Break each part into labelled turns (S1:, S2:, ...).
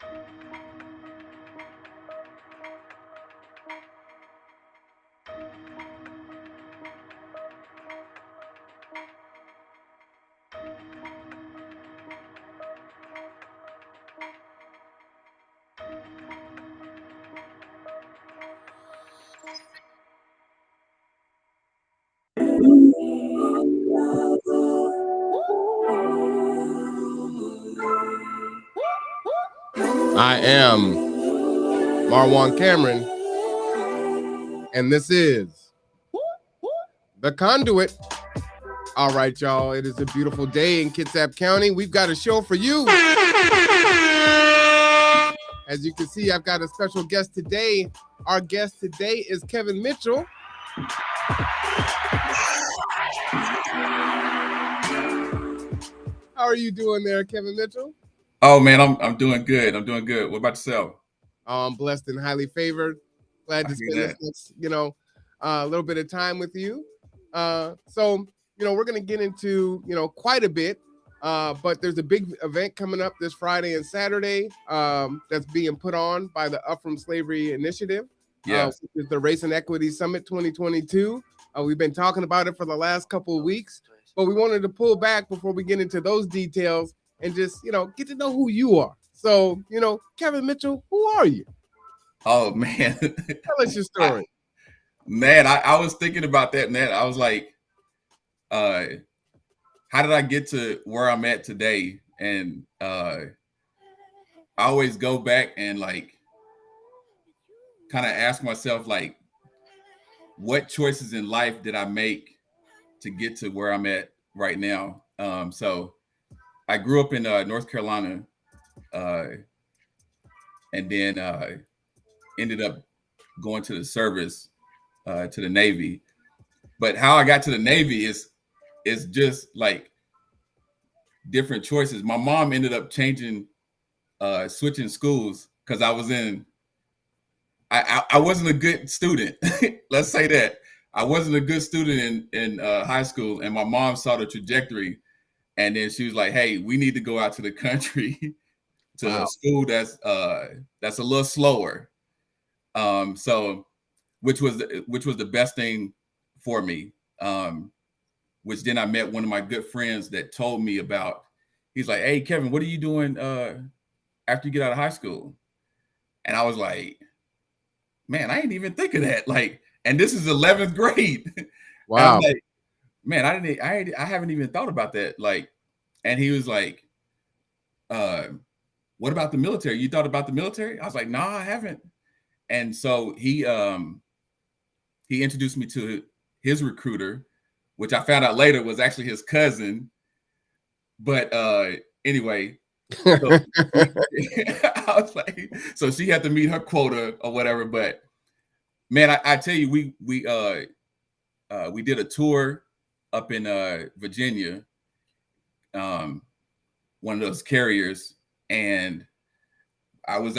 S1: I am Marwan Cameron, and this is the Conduit. All right, y'all. It is a beautiful day in Kitsap County. We've got a show for you. As you can see, I've got a special guest today. Our guest today is Kevin Mitchell. How are you doing there, Kevin Mitchell?
S2: Oh man, I'm doing good. I'm doing good. What about yourself?
S1: I'm blessed and highly favored. Glad to spend this next, a little bit of time with you. So we're gonna get into quite a bit. But there's a big event coming up this Friday and Saturday that's being put on by the Up From Slavery Initiative.
S2: Yes.
S1: Which is the Race and Equity Summit 2022. We've been talking about it for the last couple of weeks, but we wanted to pull back before we get into those details and just, get to know who you are. So, Kevin Mitchell, who are you?
S2: Oh, man.
S1: Tell us your story.
S2: I was thinking about that, man. I was like, how did I get to where I'm at today? And I always go back and like kind of ask myself, like, what choices in life did I make to get to where I'm at right now? So I grew up in North Carolina, and then ended up going to the service, to the Navy. But how I got to the Navy is just like different choices. My mom ended up switching schools because I wasn't a good student. Let's say that. I wasn't a good student in high school, and my mom saw the trajectory, and then she was like, "Hey, we need to go out to the country to a school that's a little slower." So which was the best thing for me. Which then I met one of my good friends that told me about. He's like, "Hey, Kevin, what are you doing after you get out of high school?" And I was like, "Man, I didn't even think of that." Like, and this is 11th grade.
S1: Wow.
S2: I'm like, man, I haven't even thought about that. Like, and he was like, "What about the military? You thought about the military?" I was like, "No, I haven't." And so he introduced me to his recruiter, which I found out later was actually his cousin. But anyway, so I was like, so she had to meet her quota or whatever. But man, I tell you, we did a tour up in Virginia, one of those carriers, and I was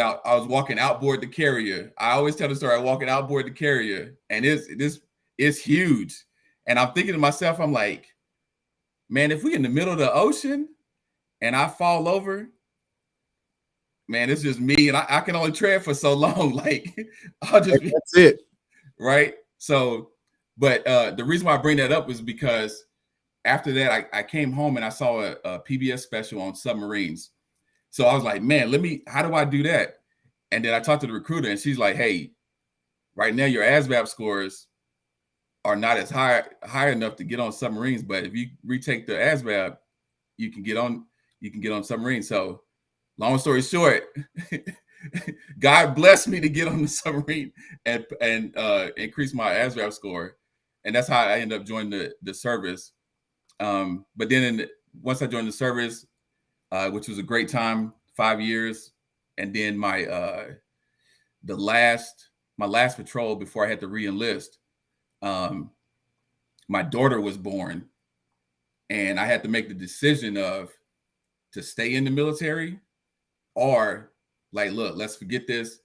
S2: walking outboard the carrier. I always tell the story. I'm walking outboard the carrier, and it's huge. And I'm thinking to myself, I'm like, man, if we in the middle of the ocean and I fall over, man, it's just me, and I can only tread for so long. Like,
S1: That's it.
S2: Right. So, but the reason why I bring that up is because after that, I came home and I saw a PBS special on submarines. So I was like, man, how do I do that? And then I talked to the recruiter, and she's like, hey, right now your ASVAB scores are not as high enough to get on submarines, but if you retake the ASVAB, you can get on submarines. So long story short, God blessed me to get on the submarine and increase my ASVAB score, and that's how I ended up joining the service. But then once I joined the service, which was a great time, 5 years, and then my last patrol before I had to re-enlist, my daughter was born, and I had to make the decision of to stay in the military or like, look, let's forget this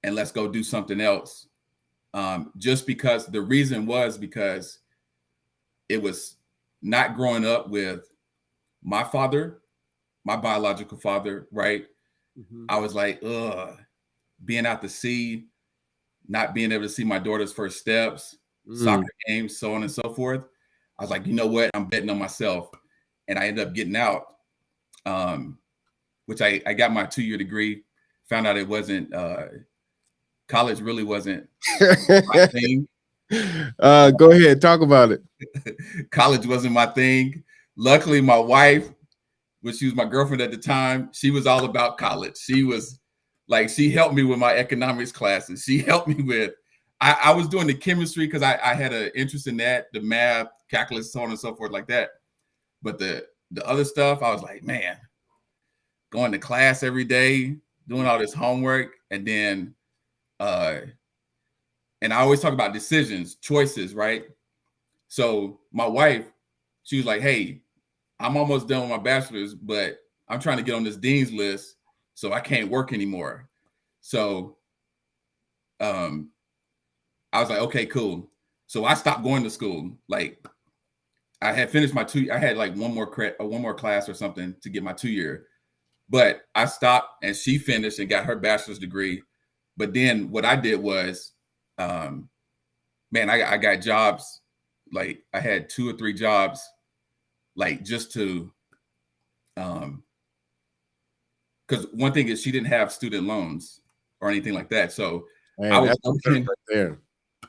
S2: and let's go do something else. Just because the reason was because it was not growing up with my father, my biological father, right? I was like, ugh, being out to sea, not being able to see my daughter's first steps, soccer games, so on and so forth. I was like, you know what? I'm betting on myself. And I ended up getting out, which I got my 2-year degree, found out it wasn't, college really wasn't my thing.
S1: Go ahead, talk about it.
S2: College wasn't my thing. Luckily, my wife, which she was my girlfriend at the time, she was all about college. She was like, she helped me with my economics classes. She helped me with, I was doing the chemistry because I had an interest in that, the math, calculus, so on and so forth like that. But the other stuff, I was like, man, going to class every day, doing all this homework, and then, and I always talk about decisions, choices, right? So my wife, she was like, hey, I'm almost done with my bachelor's, but I'm trying to get on this dean's list, so I can't work anymore. So I was like, okay, cool. So I stopped going to school. Like I had finished my I had like one more class or something to get my 2-year, but I stopped and she finished and got her bachelor's degree. But then what I did was, man, I got jobs. Like I had 2 or 3 jobs, like just to, because one thing is she didn't have student loans or anything like that. So
S1: Man,
S2: I was
S1: right there.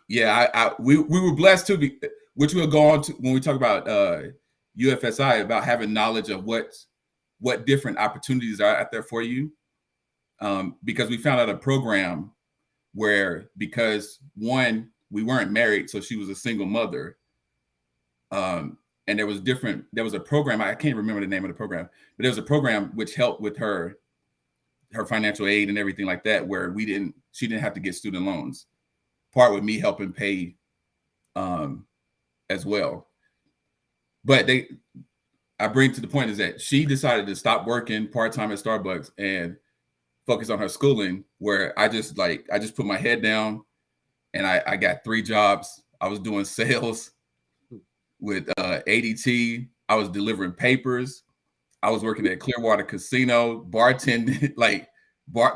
S2: Yeah, we were blessed too, which we'll go on to when we talk about UFSI, about having knowledge of what different opportunities are out there for you. Because we found out a program where, because one, we weren't married, so she was a single mother. And there was a program, I can't remember the name of the program, but there was a program which helped with her financial aid and everything like that, where she didn't have to get student loans. Part with me helping pay as well. But I bring to the point is that she decided to stop working part-time at Starbucks and focus on her schooling, where I just put my head down and I got 3 jobs. I was doing sales with ADT. I was delivering papers. I was working at Clearwater Casino, bartending,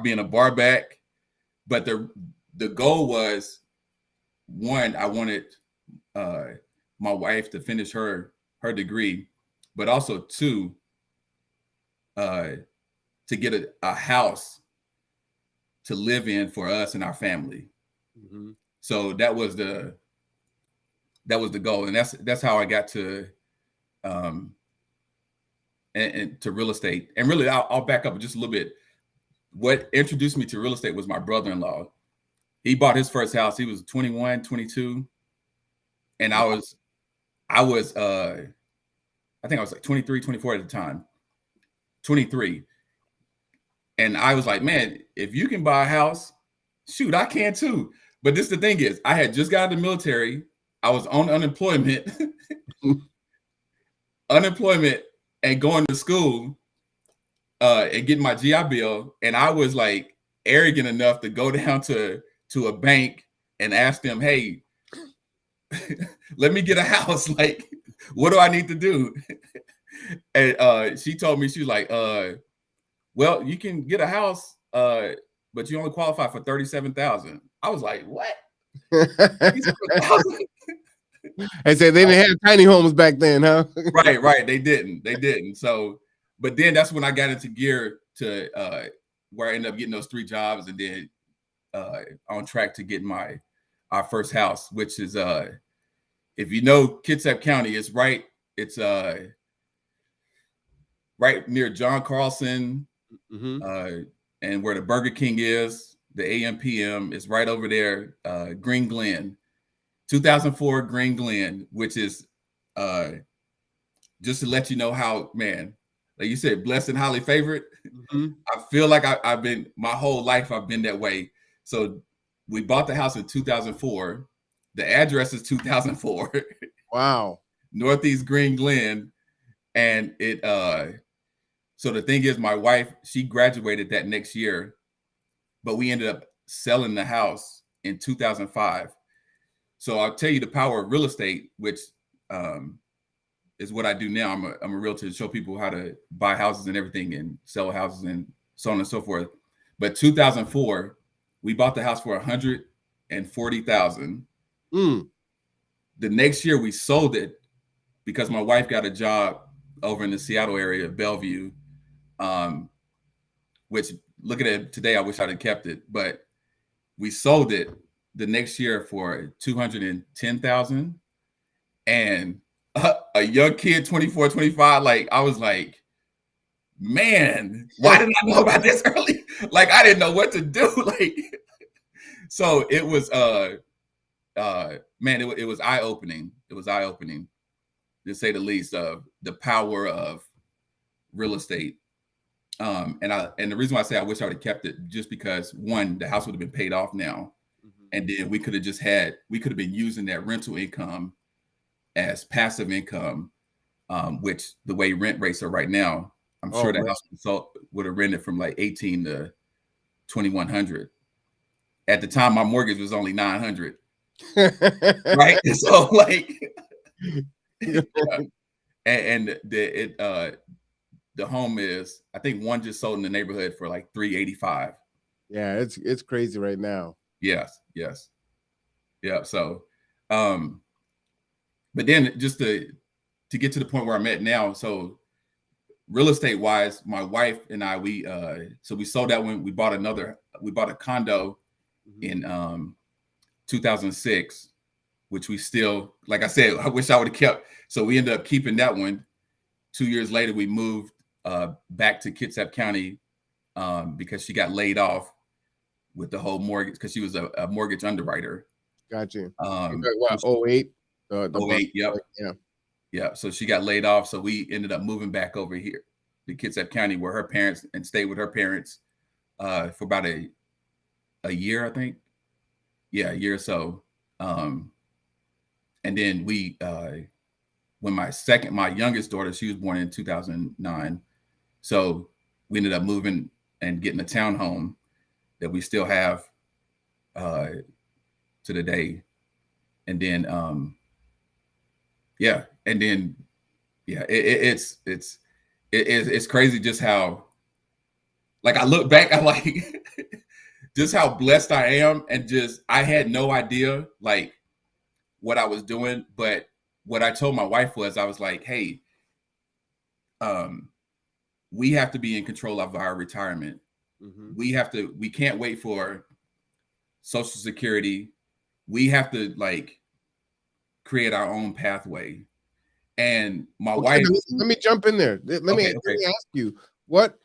S2: being a bar back. But the goal was, one, I wanted my wife to finish her degree, but also 2, to get a house to live in for us and our family. So that was the goal, and that's how I got to and to real estate. And really, I'll back up just a little bit. What introduced me to real estate was my brother-in-law. He bought his first house. He was 21, 22. And I think I was like 23, 24 at the time, 23. And I was like, man, if you can buy a house, shoot, I can too. But the thing is, I had just got out of the military. I was on unemployment, and going to school and getting my GI Bill. And I was like arrogant enough to go down to a bank and ask them, hey, let me get a house. Like, what do I need to do? And she told me, she was like, well, you can get a house, but you only qualify for $37,000. I was like, what?
S1: I said they didn't have tiny homes back then, huh?
S2: Right. They didn't. So, but then that's when I got into gear to where I ended up getting those 3 jobs, and then on track to getting our first house, which is if you know Kitsap County, it's right near John Carlson, and where the Burger King is, the AM/PM is right over there. Green Glen, 2004 Green Glen, which is just to let you know how, man, like you said, blessed and highly favored. I feel like I've been, my whole life I've been that way. So we bought the house in 2004. The address is 2004.
S1: Wow.
S2: Northeast Green Glen. And it so the thing is, my wife, she graduated that next year, but we ended up selling the house in 2005. So I'll tell you the power of real estate, which is what I do now. I'm a realtor to show people how to buy houses and everything, and sell houses and so on and so forth. But 2004, we bought the house for $140,000. The next year we sold it because my wife got a job over in the Seattle area, Bellevue, which looking at it today, I wish I'd have kept it, but we sold it the next year for $210,000. And a young kid, 24, 25, like I was like, man, why didn't I know about this early? Like I didn't know what to do. Like, so it was man, it was eye-opening. It was eye-opening, to say the least, of the power of real estate. And the reason why I say I wish I would have kept it, just because one, the house would have been paid off now. And then we could have been using that rental income as passive income, which the way rent rates are right now, I'm sure that house would have rented from like 18 to 2,100. At the time, my mortgage was only 900. Right. So like, and the home is, I think one just sold in the neighborhood for like 385.
S1: Yeah, it's crazy right now.
S2: Yes. Yeah. So, but then just to get to the point where I'm at now, so real estate wise, my wife and I, we sold that one. We bought a condo in 2006, which we still, like I said, I wish I would have kept. So we ended up keeping that one. 2 years later, we moved back to Kitsap County because she got laid off with the whole mortgage, because she was a mortgage underwriter.
S1: Gotcha. What, 08?
S2: 08, yep. Yeah. So she got laid off. So we ended up moving back over here to Kitsap County, where her parents, and stayed with her parents for about a year, I think. Yeah, a year or so. And then we, when my youngest daughter, she was born in 2009. So we ended up moving and getting a townhome that we still have to the day. And then, it's crazy just how, like, I look back, I'm like, just how blessed I am. And just, I had no idea like what I was doing. But what I told my wife was, I was like, hey, we have to be in control of our retirement. We can't wait for Social Security. We have to like create our own pathway. And my wife,
S1: let me jump in there. Let me ask you, what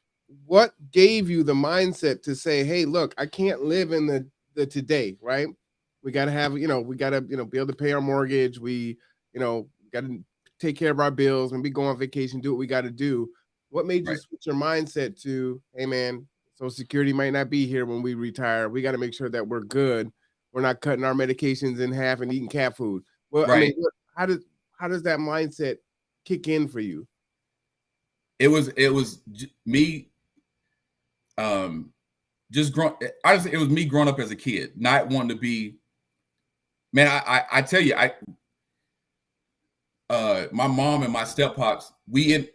S1: gave you the mindset to say, hey, look, I can't live in the today, right? We got to have, we got to, be able to pay our mortgage. We, got to take care of our bills and go on vacation, do what we got to do. What made you switch your mindset to, hey man, Social Security might not be here when we retire. We got to make sure that we're good. We're not cutting our medications in half and eating cat food. Well, I mean, how does that mindset kick in for you?
S2: It was me. Just honestly, it was me growing up as a kid, not wanting to be. Man, I tell you, my mom and my steppops, we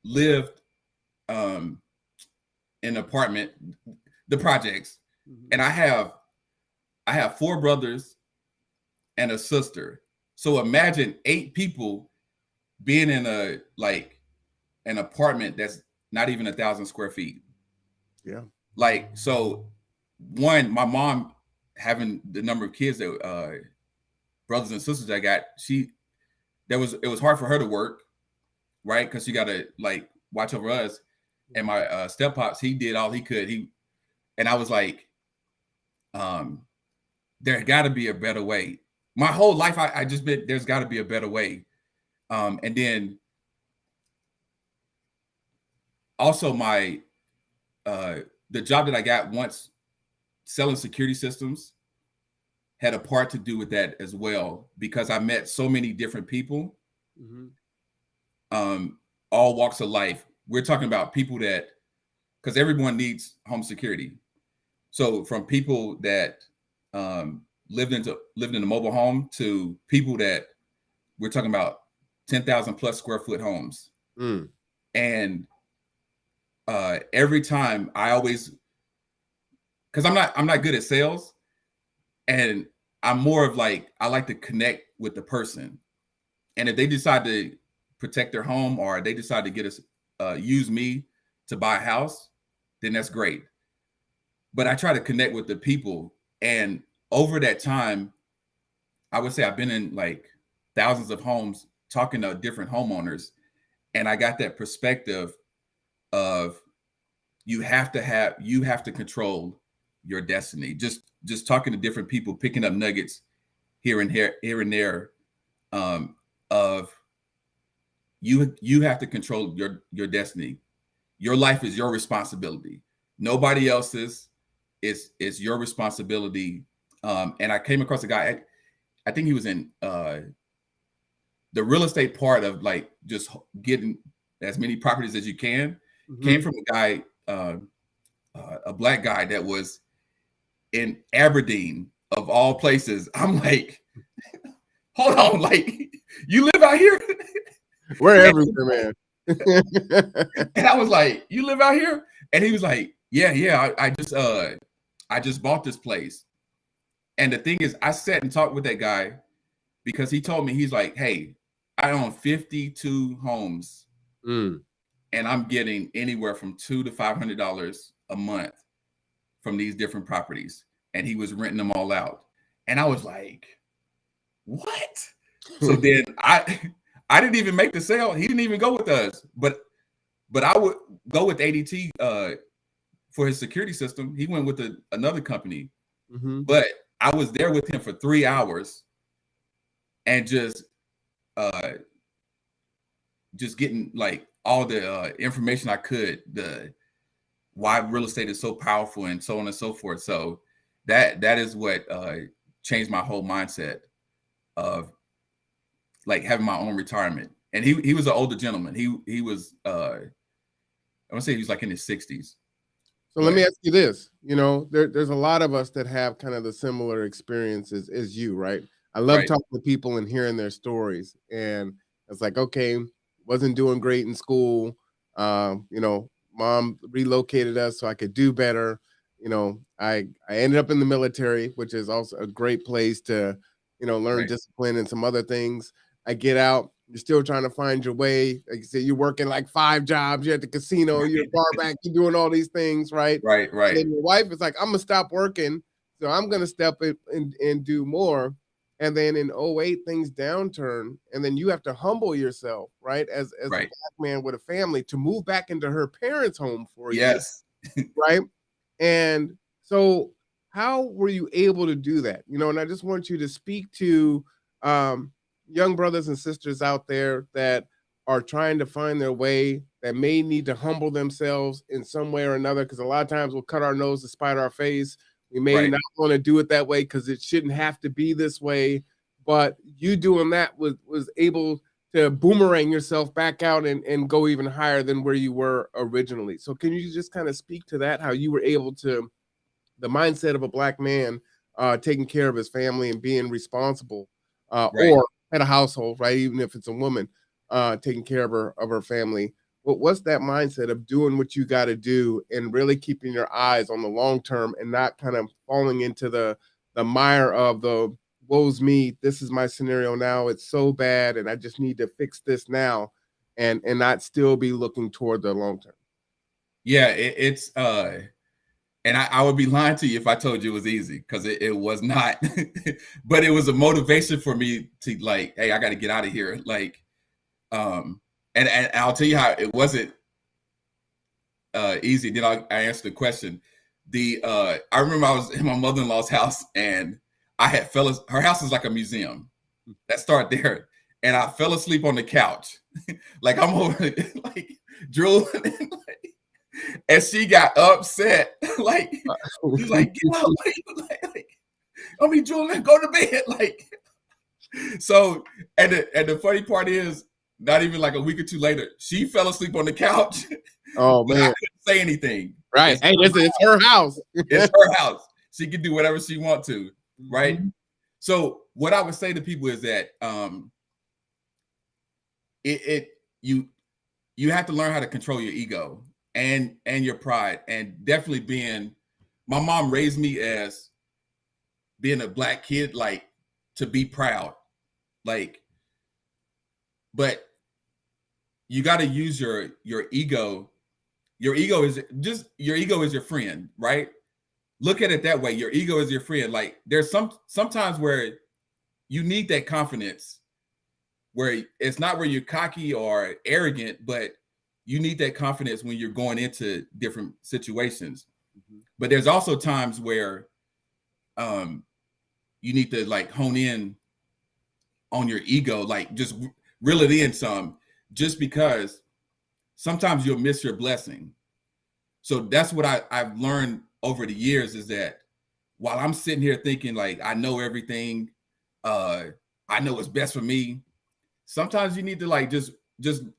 S2: lived in an apartment, the projects, and I have 4 brothers and a sister. So imagine 8 people being in an apartment that's not even 1,000 square feet.
S1: Yeah.
S2: Like, so one, my mom having the number of kids that brothers and sisters I got, it was hard for her to work, right? Because she got to like watch over us. And my steppops, he did all he could. And I was like, there got to be a better way. My whole life, I just been, there's got to be a better way. And then also the job that I got once, selling security systems, had a part to do with that as well, because I met so many different people, all walks of life. We're talking about people that, because everyone needs home security. So from people that lived in a mobile home to people that we're talking about 10,000 plus square foot homes. And every time I always, because I'm not good at sales, and I'm more of like, I like to connect with the person. And if they decide to protect their home, or they decide to get us, use me to buy a house, then that's great. But I try to connect with the people. And over that time, I would say I've been in like thousands of homes talking to different homeowners. And I got that perspective of, you have to control your destiny. Just talking to different people, picking up nuggets here and there, of you have to control your destiny. Your life is your responsibility. Nobody else's. It's your responsibility. And I came across a guy, I think he was in the real estate part of like just getting as many properties as you can. Came from a guy, a black guy that was in Aberdeen of all places. I'm like, hold on, like, you live out here?
S1: We're everywhere, man.
S2: And I was like, you live out here? And he was like, yeah, I just bought this place. And the thing is, I sat and talked with that guy because he told me, he's like, hey, I own 52 homes, and I'm getting anywhere from $200 to $500 a month from these different properties. And he was renting them all out. And I was like, what? So then I didn't even make the sale. He didn't even go with us, but I would go with ADT for his security system. He went with another company, but I was there with him for 3 hours, and just getting like all the information I could, why real estate is so powerful, and so on and so forth. So that is what changed my whole mindset of like having my own retirement. And he was an older gentleman. He was I want to say he was like in his 60s.
S1: So let me ask you this. You know, there's a lot of us that have kind of the similar experiences as you, right? I love talking to people and hearing their stories. And it's like, okay, wasn't doing great in school. You know, mom relocated us so I could do better. You know, I ended up in the military, which is also a great place to, you know, learn discipline and some other things. I get out, you're still trying to find your way. Like you said, you're working like 5 jobs. You're at the casino, you're a bar back, you're doing all these things, right?
S2: Right.
S1: And then your wife is like, I'm gonna stop working, so I'm gonna step in and do more. And then in '08, things downturn, and then you have to humble yourself, right? As a black man with a family, to move back into her parents' home for you, right? And so, how were you able to do that? You know, and I just want you to speak to young brothers and sisters out there that are trying to find their way, that may need to humble themselves in some way or another, because a lot of times we'll cut our nose to spite our face. We may not want to do it that way because it shouldn't have to be this way. But you doing that was able to boomerang yourself back out and go even higher than where you were originally. So can you just kind of speak to that, how you were able to, the mindset of a black man taking care of his family and being responsible, or at a household, right? Even if it's a woman taking care of her family. What's that mindset of doing what you got to do and really keeping your eyes on the long term and not kind of falling into the mire of the woe's me, this is my scenario now, it's so bad and I just need to fix this now, and not still be looking toward the long term?
S2: Yeah, it's and I would be lying to you if I told you it was easy, because it was not. But it was a motivation for me to like, hey, I got to get out of here. Like, and I'll tell you how it wasn't easy. Then I answer the question. I remember I was in my mother-in-law's house, and I had her house is like a museum. Let's start there. And I fell asleep on the couch. Like I'm over like drooling. And she got upset. Like she's like, get up, like I mean, Julian, go to bed. Like, so, and the funny part is, not even like a week or two later, she fell asleep on the couch.
S1: Oh man,
S2: I couldn't say anything.
S1: Right. Hey, it's her house.
S2: It's her house. She can do whatever she wants to. Right. So what I would say to people is that you have to learn how to control your ego. and your pride, and definitely being, my mom raised me as being a black kid, like to be proud, like, but you got to use your ego. Your ego is your friend, right? Look at it that way. Your ego is your friend. Like there's sometimes where you need that confidence, where it's not where you're cocky or arrogant, but you need that confidence when you're going into different situations. Mm-hmm. But there's also times where you need to like hone in on your ego, like just reel it in some, just because sometimes you'll miss your blessing. So that's what I've learned over the years, is that while I'm sitting here thinking like I know everything, I know what's best for me, sometimes you need to like just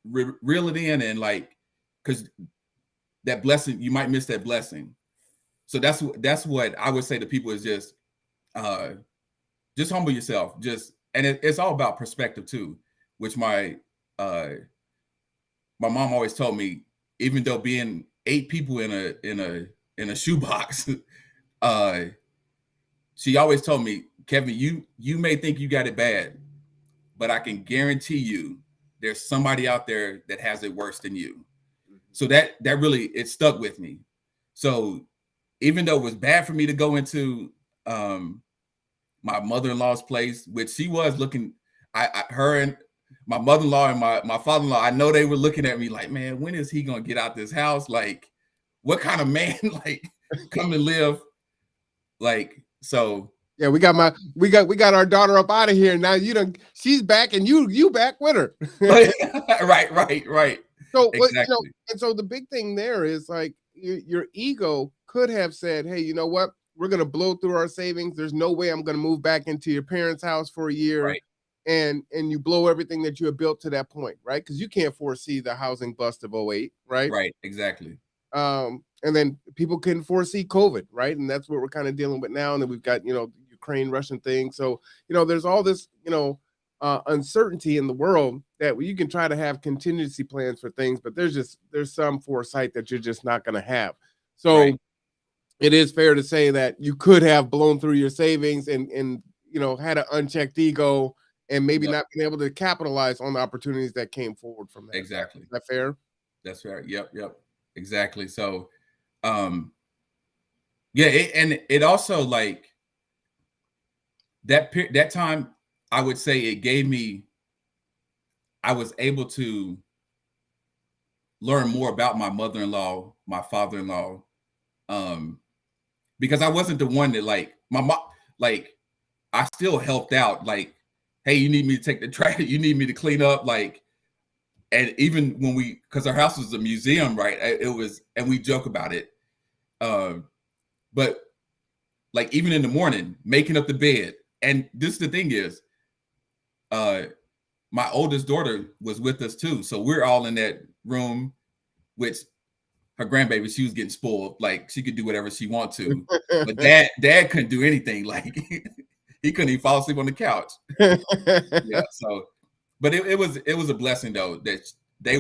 S2: reel it in, and like, because that blessing, you might miss that blessing. So that's what I would say to people, is just humble yourself. And it's all about perspective too, which my mom always told me, even though being 8 people in a shoebox, she always told me, Kevin, you may think you got it bad, but I can guarantee you there's somebody out there that has it worse than you. So that really, it stuck with me. So even though it was bad for me to go into my mother-in-law's place, which she was looking, her and my mother-in-law and my father-in-law, I know they were looking at me like, man, when is he gonna get out this house? Like, what kind of man like come to live? Like, so
S1: yeah, we got our daughter up out of here. Now she's back, and you back with her.
S2: right.
S1: So
S2: exactly.
S1: and so the big thing there is like your ego could have said, hey, you know what? We're gonna blow through our savings. There's no way I'm gonna move back into your parents' house for a year.
S2: Right.
S1: And you blow everything that you have built to that point, right? Because you can't foresee the housing bust of 08, right?
S2: Right, exactly.
S1: And then people couldn't foresee COVID, right? And that's what we're kind of dealing with now. And then we've got, Ukraine, Russian thing. So, there's all this, uncertainty in the world that you can try to have contingency plans for things, but there's some foresight that you're just not going to have. So right. It is fair to say that you could have blown through your savings and had an unchecked ego and maybe not been able to capitalize on the opportunities that came forward from that.
S2: Exactly.
S1: Is that fair?
S2: That's fair. Yep. Exactly. So, it also like that time, I would say it gave me, I was able to learn more about my mother-in-law, my father-in-law, because I wasn't the one that like my mom, like I still helped out. Like, hey, you need me to take the trash, you need me to clean up, like, and even when because our house was a museum, right? It was, and we joke about it. But like even in the morning, making up the bed, and this the thing is, my oldest daughter was with us too, so we're all in that room. Which her grandbaby, she was getting spoiled, like she could do whatever she want to, but dad couldn't do anything. Like he couldn't even fall asleep on the couch. Yeah, so. But it was a blessing though that they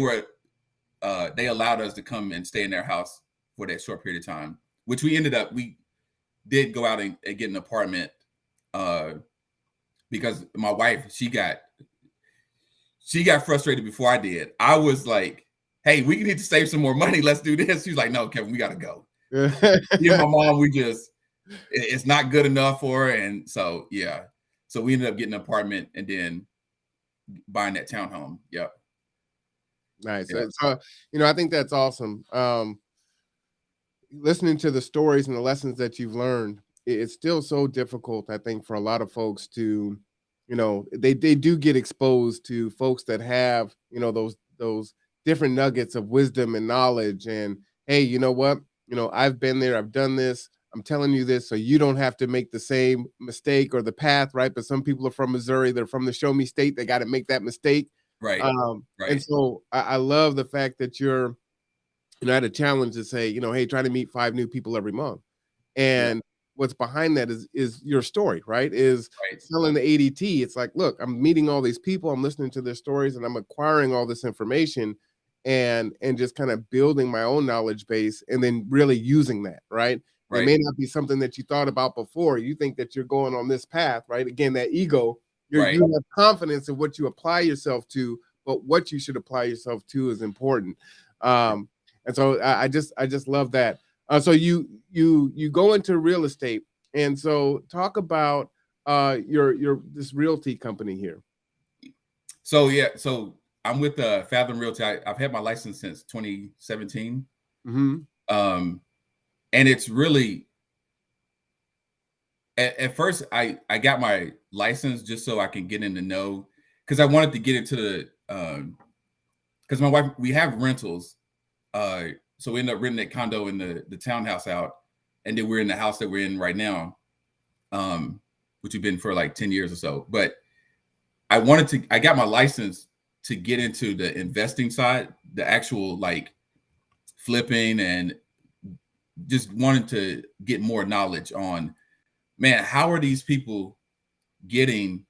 S2: allowed us to come and stay in their house for that short period of time, which we did go out and get an apartment because my wife, she got frustrated before I did. I was like, hey, we need to save some more money. Let's do this. She's like, no, Kevin, we got to go. Me and my mom, it's not good enough for her. And so, yeah. So we ended up getting an apartment and then buying that townhome. Yep.
S1: Nice. Yeah. So, I think that's awesome. Listening to the stories and the lessons that you've learned, it's still so difficult, I think, for a lot of folks to, they do get exposed to folks that have, those different nuggets of wisdom and knowledge. And hey, you know what? I've been there, I've done this. I'm telling you this so you don't have to make the same mistake or the path, right? But some people are from Missouri, they're from the show me state, they got to make that mistake.
S2: Right. Right.
S1: And so I love the fact that you're, I had a challenge to say, hey, try to meet 5 new people every month. And what's behind that is your story, right? Is selling the ADT. It's like, look, I'm meeting all these people, I'm listening to their stories, and I'm acquiring all this information. and just kind of building my own knowledge base and then really using that, right? It
S2: Right.
S1: may not be something that you thought about before. You think that you're going on this path, right? Again, that ego, you have confidence in what you apply yourself to, but what you should apply yourself to is important. And so I just love that. So you go into real estate, and so talk about your this realty company here.
S2: So so I'm with Fathom Realty. I've had my license since 2017. And it's really at first I got my license just so I can get in the know, because I wanted to get into the because my wife, we have rentals. So we ended up renting that condo in the townhouse out, and then we're in the house that we're in right now, which we've been for like 10 years or so. But I got my license to get into the investing side, the actual like flipping, and just wanted to get more knowledge on, man, how are these people getting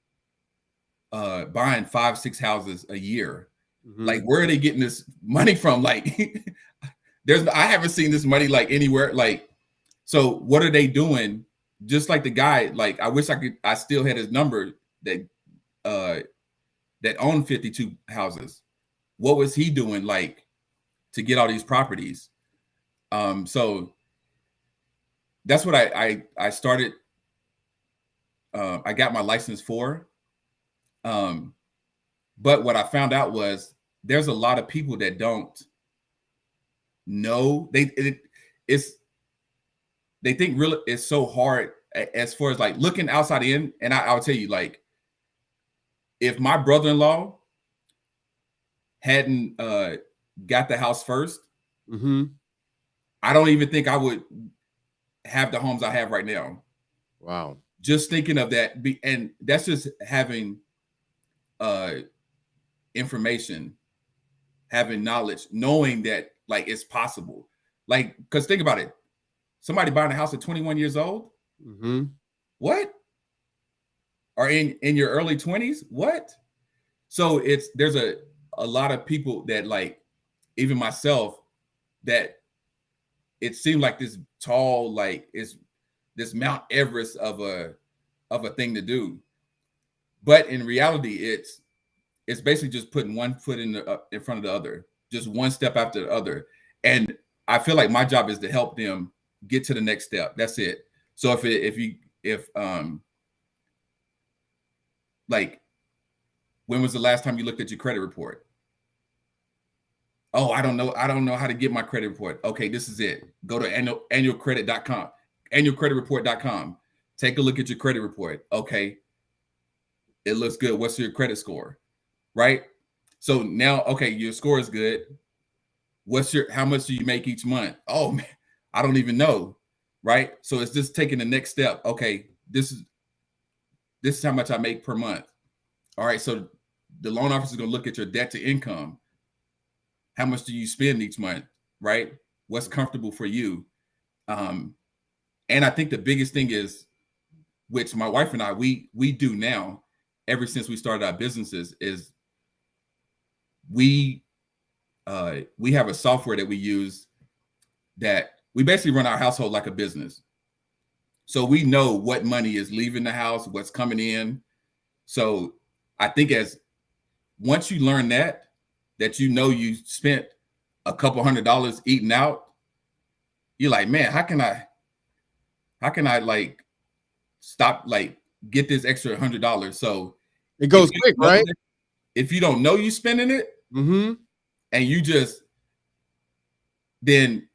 S2: buying 5-6 houses a year? Like, where are they getting this money from? Like, I haven't seen this money like anywhere. Like, so what are they doing? Just like the guy, like, I wish I still had his number that owned 52 houses. What was he doing, like, to get all these properties? So that's what I started. I got my license for. But what I found out was there's a lot of people that don't know. They think real it's so hard as far as like looking outside in. And I'll tell you, like, if my brother-in-law hadn't got the house first, I don't even think I would have the homes I have right now.
S1: Wow.
S2: Just thinking of that, and that's just having information, having knowledge, knowing that like it's possible. Like, because think about it, somebody buying a house at 21 years old, what? Or in your early 20s, what? So there's a lot of people that, like, even myself, that it seemed like this tall, like it's this Mount Everest of a thing to do, but in reality, it's basically just putting one foot in front of the other, just one step after the other. And I feel like my job is to help them get to the next step. That's it. So if like, when was the last time you looked at your credit report? Oh, I don't know how to get my credit report. Okay, this is it. Go to annualcredit.com, annualcreditreport.com. Take a look at your credit report. Okay, it looks good. What's your credit score? Right? So now, okay, your score is good. How much do you make each month? Oh man, I don't even know. Right? So it's just taking the next step. Okay, this is how much I make per month. All right, so the loan officer is going to look at your debt to income. How much do you spend each month? Right? What's comfortable for you? And I think the biggest thing is, which my wife and I, we do now, ever since we started our businesses, is we have a software that we use that we basically run our household like a business. So we know what money is leaving the house, what's coming in. So I think once you learn that you know you spent a couple $100 eating out, you're like, man, how can I like stop, like, get this extra $100? So
S1: it goes quick, right?
S2: If you don't know you spending it, and you just, then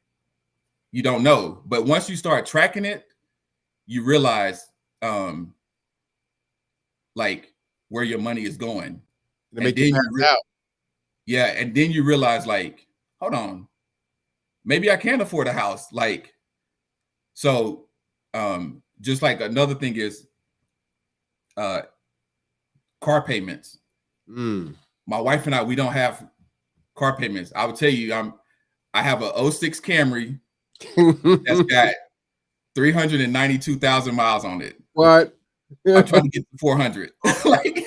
S2: you don't know. But once you start tracking it, you realize like where your money is going.
S1: And then out.
S2: Yeah, and then you realize, like, hold on, maybe I can afford a house. Like, so just like another thing is car payments. My wife and I, we don't have car payments. I would tell you, I have a 06 Camry that's got 392,000 miles on it.
S1: What?
S2: I'm trying to get to 400. Like,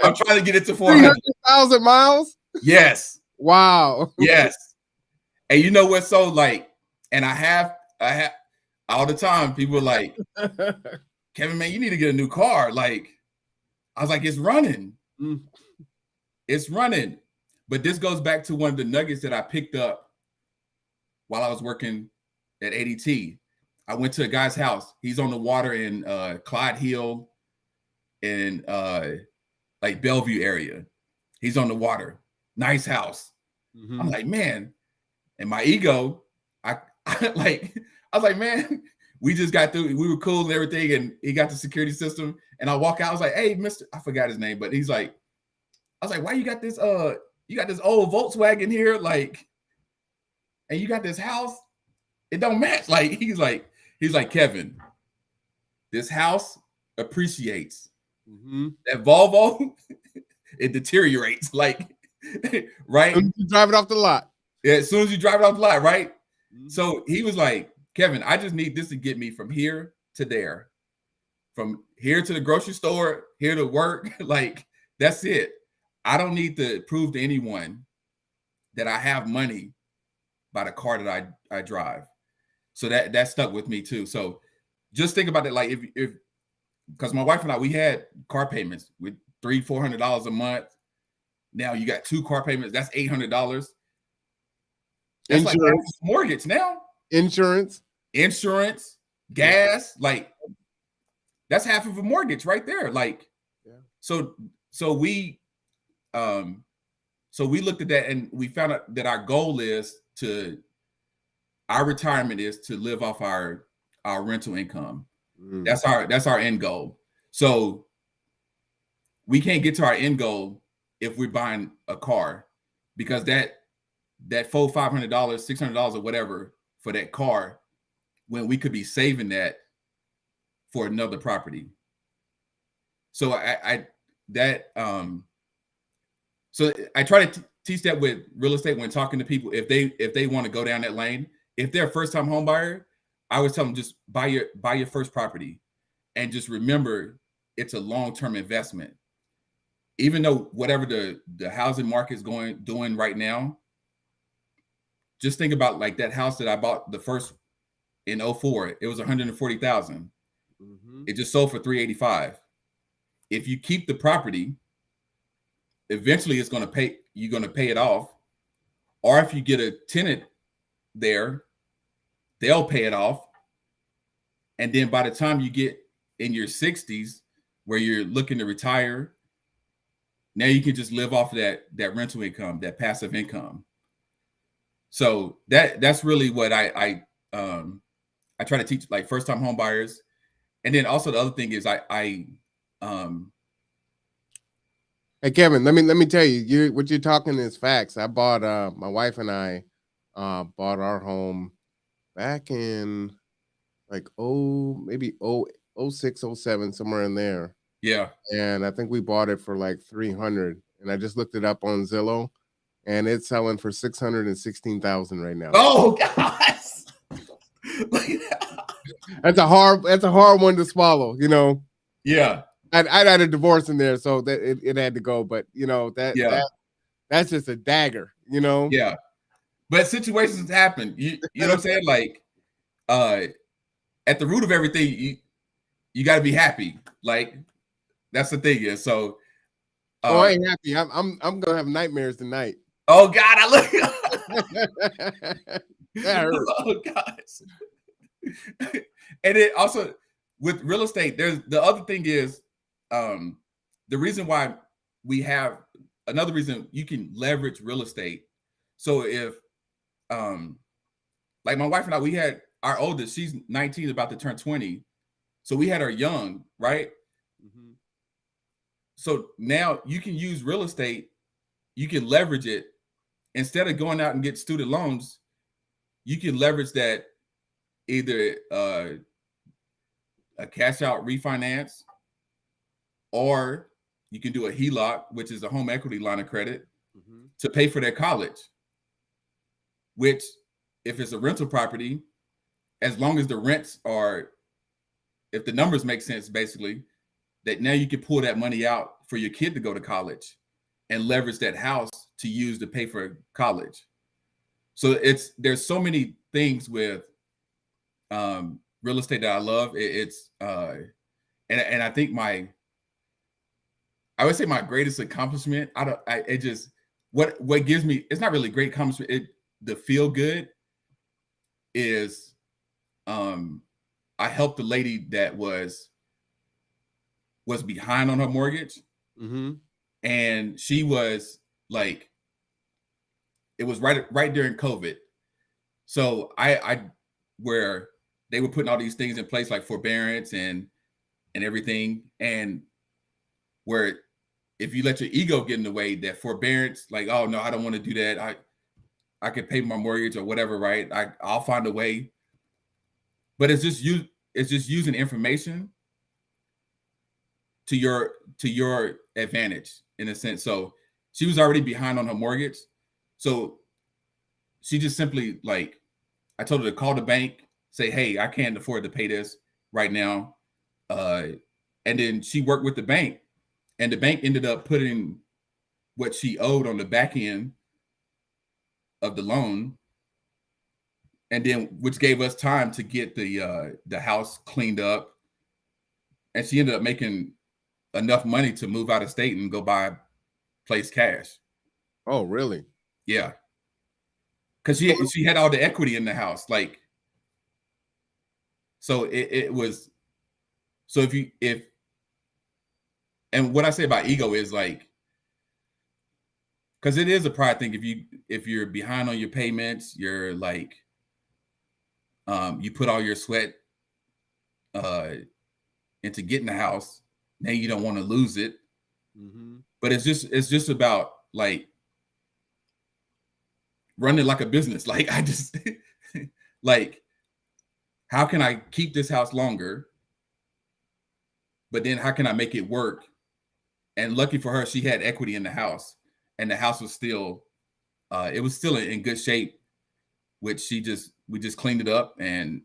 S2: I'm trying to get it to 400.
S1: 300,000 miles?
S2: Yes.
S1: Wow.
S2: Yes. And you know what's so like, and I have all the time, people are like, Kevin, man, you need to get a new car. Like, I was like, it's running. It's running. But this goes back to one of the nuggets that I picked up while I was working at ADT. I went to a guy's house. He's on the water in Clyde Hill in like Bellevue area. He's on the water. Nice house. I'm like, man. And my ego, I was like, man, we just got through. We were cool and everything. And he got the security system. And I walk out. I was like, hey, Mr. I forgot his name, but he's like, I was like, why you got this old Volkswagen here? Like, and you got this house, it don't match. Like, he's like, Kevin, this house appreciates. That Volvo, it deteriorates. Like, right?
S1: You drive it off the lot.
S2: Yeah, as soon as you drive it off the lot, right? So he was like, Kevin, I just need this to get me from here to there. From here to the grocery store, here to work. Like, that's it. I don't need to prove to anyone that I have money by the car that I drive. So that stuck with me too. So just think about it. Like if because my wife and I, we had car payments with $300-400 a month. Now you got 2 car payments. That's $800. That's like half a mortgage now. Insurance, gas, like that's half of a mortgage right there. Like, so we looked at that and we found out that our goal is our retirement is to live off our rental income. That's our end goal. So we can't get to our end goal if we're buying a car, because that $400-500, $600 or whatever for that car, when we could be saving that for another property. So so I try to teach that with real estate when talking to people. If they want to go down that lane, if they're a first-time home buyer, I always tell them just buy your first property, and just remember it's a long-term investment. Even though whatever the housing market is doing right now, just think about like that house that I bought the first in 2004. It was $140,000. It just sold for $385,000. If you keep the property, eventually you're going to pay it off. Or if you get a tenant there, they'll pay it off. And then by the time you get in your 60s, where you're looking to retire, now you can just live off of that rental income, that passive income. So that's really what I try to teach, like first-time home buyers. And then also the other thing is hey
S1: Kevin, let me tell you, what you're talking is facts. I bought my wife and I bought our home back in like maybe 06, 07, somewhere in there.
S2: Yeah.
S1: And I think we bought it for like 300. And I just looked it up on Zillow, and it's selling for 616,000 right now.
S2: Oh gosh.
S1: That's a hard one to swallow, you know.
S2: Yeah.
S1: I had a divorce in there, so that it had to go. But you know, that's just a dagger, you know.
S2: Yeah. But situations happen. You know what I'm saying? Like at the root of everything, you gotta be happy. Like that's the thing. Is so
S1: I ain't happy. I'm gonna have nightmares tonight.
S2: Oh God, I look
S1: that hurts.
S2: Oh gosh. And it also with real estate, there's the other thing is the reason why we have another reason you can leverage real estate. So if like my wife and I, we had our oldest, she's 19, about to turn 20. So we had her young, right? So now you can use real estate, you can leverage it. Instead of going out and get student loans, you can leverage that either a cash out refinance, or you can do a HELOC, which is a home equity line of credit, to pay for their college. Which, if it's a rental property, as long as the rents are if the numbers make sense, basically, that now you can pull that money out for your kid to go to college and leverage that house to use to pay for college. So there's so many things with real estate that I love. And I think I would say my greatest accomplishment, what gives me, it's not really great accomplishment. The feel good is, I helped the lady that was behind on her mortgage.
S1: Mm-hmm.
S2: And she was like, it was right during COVID. So I where they were putting all these things in place like forbearance and everything. And where if you let your ego get in the way, that forbearance, like, oh no, I don't want to do that. I could pay my mortgage or whatever, right? I'll find a way. But it's just using information to your advantage in a sense. So she was already behind on her mortgage. So she just simply, like, I told her to call the bank, say, hey, I can't afford to pay this right now. And then she worked with the bank, and the bank ended up putting what she owed on the back end of the loan, and then which gave us time to get the house cleaned up. And she ended up making enough money to move out of state and go buy a place cash.
S1: Oh, really?
S2: Yeah. Because she had all the equity in the house. Like, so it was, so and what I say about ego is like, because it is a pride thing. If you're behind on your payments, you're like, you put all your sweat into getting the house. Now you don't want to lose it.
S1: Mm-hmm.
S2: But it's just about like running like a business. Like, I just like, how can I keep this house longer? But then how can I make it work? And lucky for her, she had equity in the house, and the house was still, it was still in good shape, which we just cleaned it up, and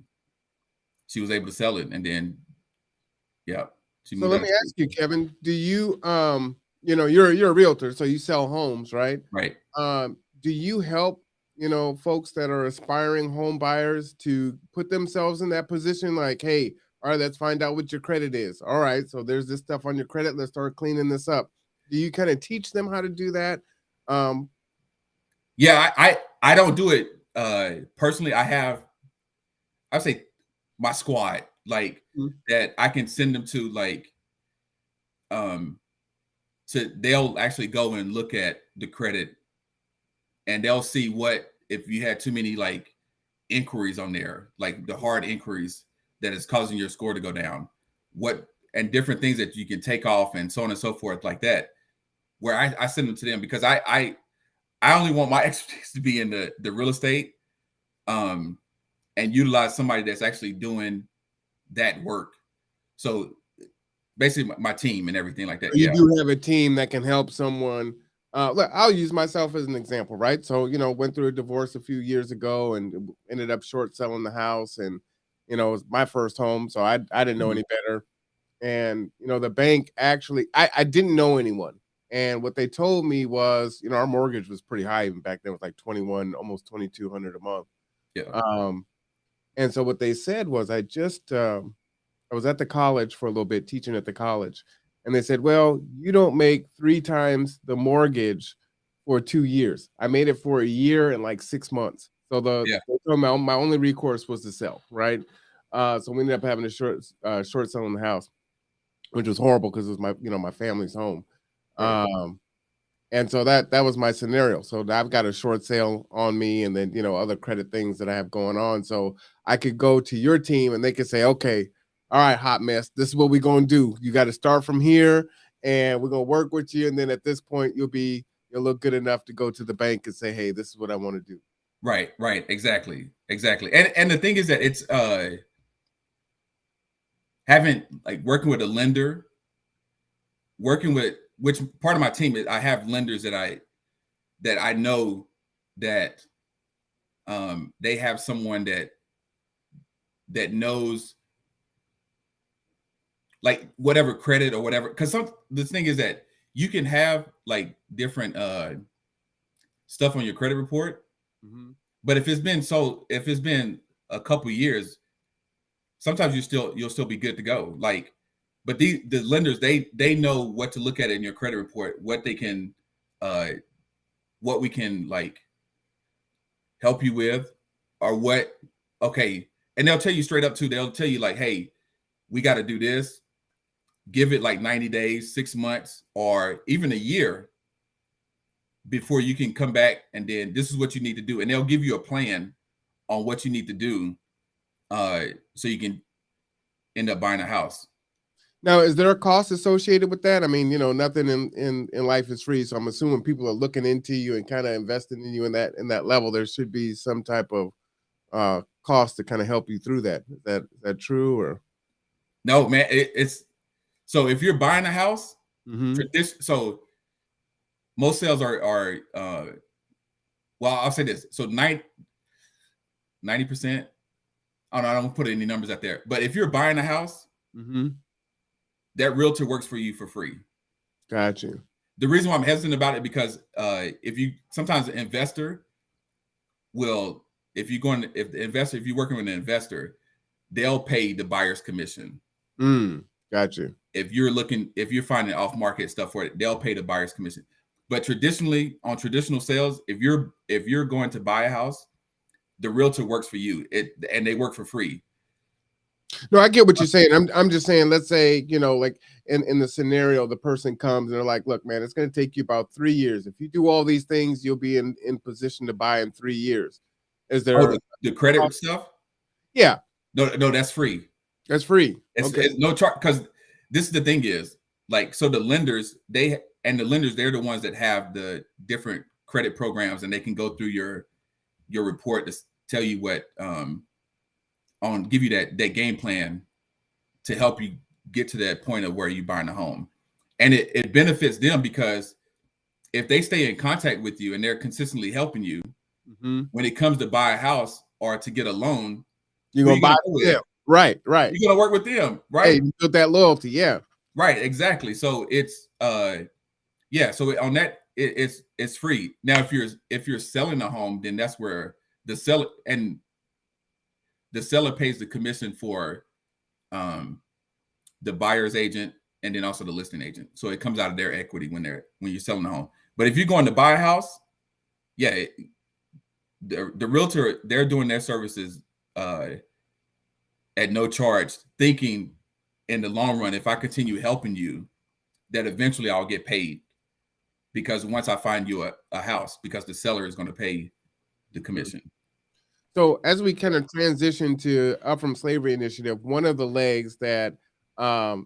S2: she was able to sell it. And then, yeah, she
S1: So
S2: moved
S1: let
S2: out
S1: me
S2: of
S1: ask you,
S2: state.
S1: Kevin, do you you're a realtor, so you sell homes, right?
S2: Right.
S1: Do you help, folks that are aspiring home buyers to put themselves in that position? Like, hey, all right, let's find out what your credit is. All right, so there's this stuff on your credit. Let's start cleaning this up. Do you kind of teach them how to do that? Um,
S2: Yeah, I don't do it personally. I'd say my squad, like,
S1: mm,
S2: that I can send them to, like, so they'll actually go and look at the credit, and they'll see what, if you had too many like inquiries on there, like the hard inquiries that is causing your score to go down, what, and different things that you can take off, and so on and so forth, like that. Where I send them to them, because I only want my expertise to be in the real estate, and utilize somebody that's actually doing that work. So basically my team and everything like that.
S1: you
S2: Yeah.
S1: do have a team that can help someone. Look, I'll use myself as an example, right? So, went through a divorce a few years ago and ended up short selling the house, and it was my first home, so I didn't know
S2: Mhm.
S1: any better. And the bank actually, I didn't know anyone, and what they told me was, our mortgage was pretty high even back then. It was like 21, almost 2,200 a month.
S2: Yeah.
S1: And so what they said was, I was at the college for a little bit, teaching at the college, and they said, well, you don't make 3 times the mortgage for 2 years. I made it for a year and like 6 months. So
S2: Yeah.
S1: my only recourse was to sell, right? So we ended up having a short selling the house, which was horrible because it was my family's home.
S2: Right.
S1: And so that was my scenario. So I've got a short sale on me, and then other credit things that I have going on. So I could go to your team and they could say, okay, all right, hot mess, this is what we're gonna do. You got to start from here, and we're gonna work with you. And then at this point, you'll look good enough to go to the bank and say, hey, this is what I want to do.
S2: Right. Right. Exactly. Exactly. And the thing is that it's having, like, working with a lender, working with, which part of my team is, I have lenders that I know that they have someone that knows like whatever credit or whatever. Because the thing is that you can have like different stuff on your credit report, but if it's been a couple years, sometimes you'll still be good to go. Like, but the lenders, they know what to look at in your credit report, what they can, what we can like help you with, or what. Okay, and they'll tell you straight up too. They'll tell you like, hey, we got to do this. Give it like 90 days, 6 months, or even a year before you can come back, and then this is what you need to do, and they'll give you a plan on what you need to do, so you can end up buying a house.
S1: Now, is there a cost associated with that? I mean, nothing in life is free, so I'm assuming people are looking into you and kind of investing in you in that level. There should be some type of cost to kind of help you through that. Is that true or?
S2: No, man. It's so if you're buying a house, so most sales are well, I'll say this. So 90%. I don't put any numbers out there, but if you're buying a house, that realtor works for you for free.
S1: Gotcha.
S2: The reason why I'm hesitant about it because sometimes an investor will, if you're working with an investor, they'll pay the buyer's commission.
S1: Gotcha.
S2: If you're finding off market stuff for it, they'll pay the buyer's commission. But traditionally, on traditional sales, if you're going to buy a house, the realtor works for you. And they work for free.
S1: No, I get what you're saying. I'm just saying, let's say, like in the scenario, the person comes and they're like, look, man, it's going to take you about 3 years. If you do all these things, you'll be in position to buy in 3 years. Is there
S2: the credit stuff?
S1: Yeah.
S2: No, that's free.
S1: That's free.
S2: It's no charge, because this is the thing is like, so the lenders, they're the ones that have the different credit programs, and they can go through your report to tell you what give you that game plan to help you get to that point of where you're buying a home. And it benefits them, because if they stay in contact with you and they're consistently helping you, when it comes to buy a house or to get a loan,
S1: you're gonna buy them. Right.
S2: You're gonna work with them, right?
S1: Hey, you build that loyalty, yeah.
S2: Right, exactly. So it's so on that it's free. Now if you're selling a home, then that's where the seller pays the commission for the buyer's agent, and then also the listing agent. So it comes out of their equity when you're selling a home. But if you're going to buy a house, the realtor, they're doing their services at no charge, thinking in the long run, if I continue helping you, that eventually I'll get paid, because once I find you a house, because the seller is going to pay the commission.
S1: So as we kind of transition to Up From Slavery Initiative, one of the legs that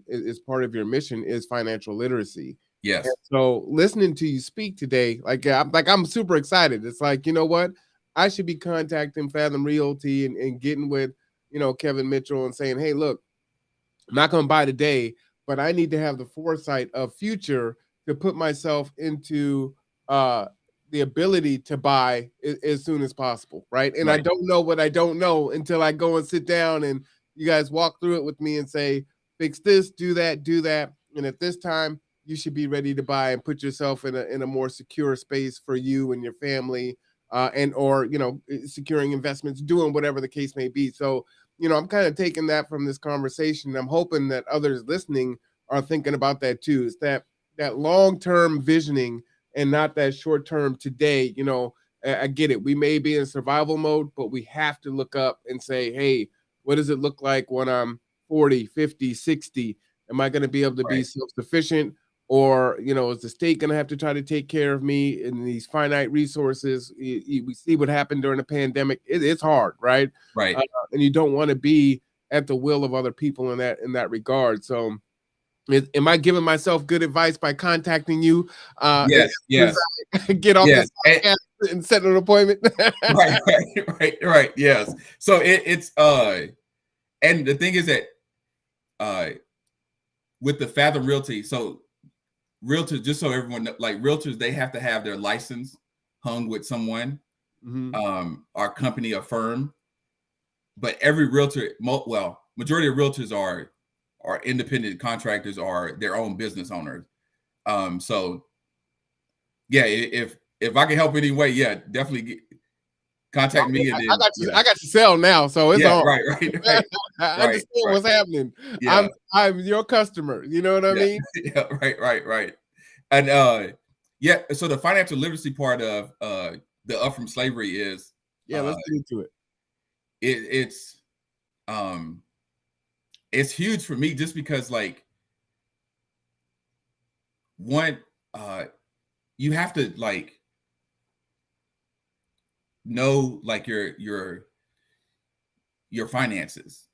S1: is part of your mission is financial literacy.
S2: Yes.
S1: And so listening to you speak today, I'm super excited. It's like, you know what? I should be contacting Fathom Realty and getting with, Kevin Mitchell and saying, hey, look, I'm not going to buy today, but I need to have the foresight of future to put myself into the ability to buy as soon as possible, right? And I don't know what I don't know until I go and sit down and you guys walk through it with me and say, fix this, do that. And at this time, you should be ready to buy and put yourself in a more secure space for you and your family, or securing investments, doing whatever the case may be. So, I'm kind of taking that from this conversation. I'm hoping that others listening are thinking about that too. It's that long-term visioning and not that short-term today. I get it. We may be in survival mode, but we have to look up and say, hey, what does it look like when I'm 40, 50, 60? Am I going to be able to be self-sufficient? Or, is the state going to have to try to take care of me in these finite resources? We see what happened during the pandemic. It's hard, right?
S2: Right.
S1: And you don't want to be at the will of other people in that regard. So am I giving myself good advice by contacting you?
S2: Yes.
S1: Get off this podcast and set an appointment.
S2: Right. Yes. So it's and the thing is that with the Fathom Realty, so realtors, just so everyone, like realtors, they have to have their license hung with someone, our company, a firm. But every realtor, majority of realtors are are independent contractors or their own business owners. So yeah, if I can help any way, yeah, definitely contact me. And then
S1: I got to sell now, so it's on.
S2: right.
S1: I understand what's happening.
S2: Yeah.
S1: I'm your customer. You know what I mean?
S2: Yeah, right. And yeah, so the financial literacy part of the Up From Slavery is
S1: let's get into it.
S2: It's huge for me just because like one you have to like know like your finances,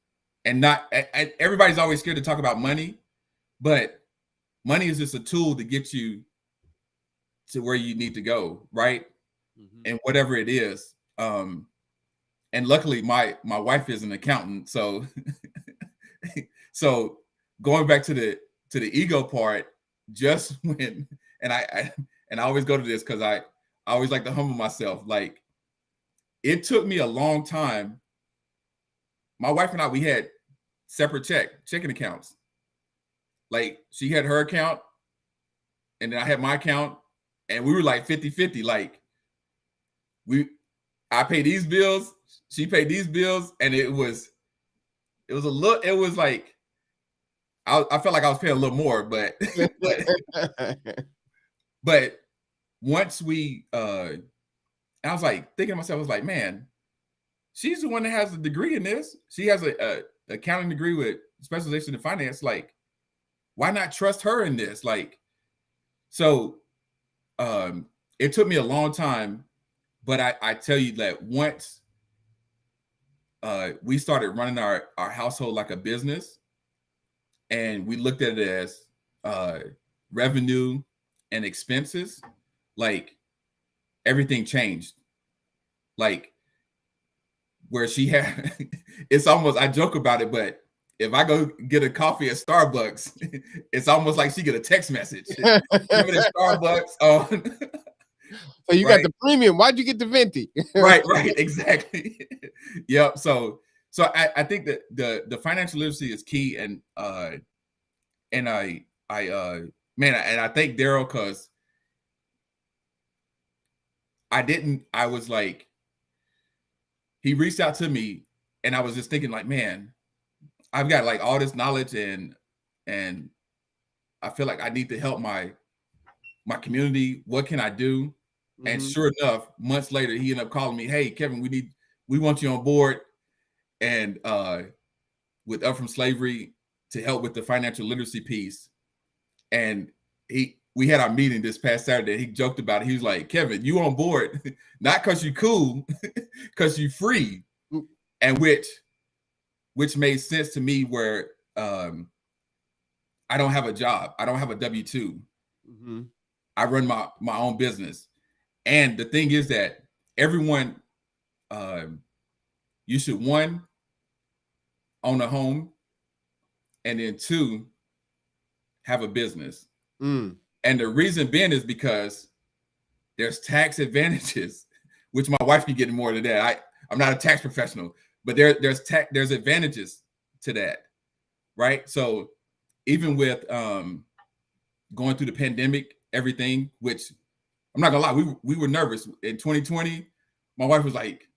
S2: and not everybody's always scared to talk about money, but money is just a tool to get you to where you need to go, right? And whatever it is. And luckily my wife is an accountant, so so going back to the ego part, just when and I always go to this because I always like to humble myself. Like, it took me a long time. My wife and I, we had separate checking accounts. Like, she had her account and then I had my account, and we were like 50-50. Like, I paid these bills, she paid these bills, and it was like I felt like I was paying a little more, but but once we I was like thinking to myself, I was like, man, she's the one that has a degree in this. She has a accounting degree with specialization in finance. Like, why not trust her in this? Like, so it took me a long time, but I tell you that once we started running our household like a business, and we looked at it as revenue and expenses, like, everything changed. Like, where she had, it's almost, I joke about it, but if I go get a coffee at Starbucks, it's almost like she get a text message. Give it at Starbucks on.
S1: So you got the premium. Why'd you get the venti?
S2: right, exactly. Yep. So I think that the financial literacy is key, and I thank Daryl, because I was like, he reached out to me, and I was just thinking like, man, I've got like all this knowledge, and I feel like I need to help my community. What can I do? And sure enough, months later, he ended up calling me, hey, Kevin, we want you on board, and with Up From Slavery, to help with the financial literacy piece. And we had our meeting this past Saturday. He joked about it. He was like, Kevin, you on board, not because you cool, because you free. And which made sense to me, where I don't have a job. I don't have a W-2. I run my own business. And the thing is that everyone, you should, one, own a home, and then two, have a business. And the reason being is because there's tax advantages, which my wife can get more than that. I'm not a tax professional, but there's advantages to that, right? So even with going through the pandemic, everything, which I'm not gonna lie, we were nervous in 2020. My wife was like,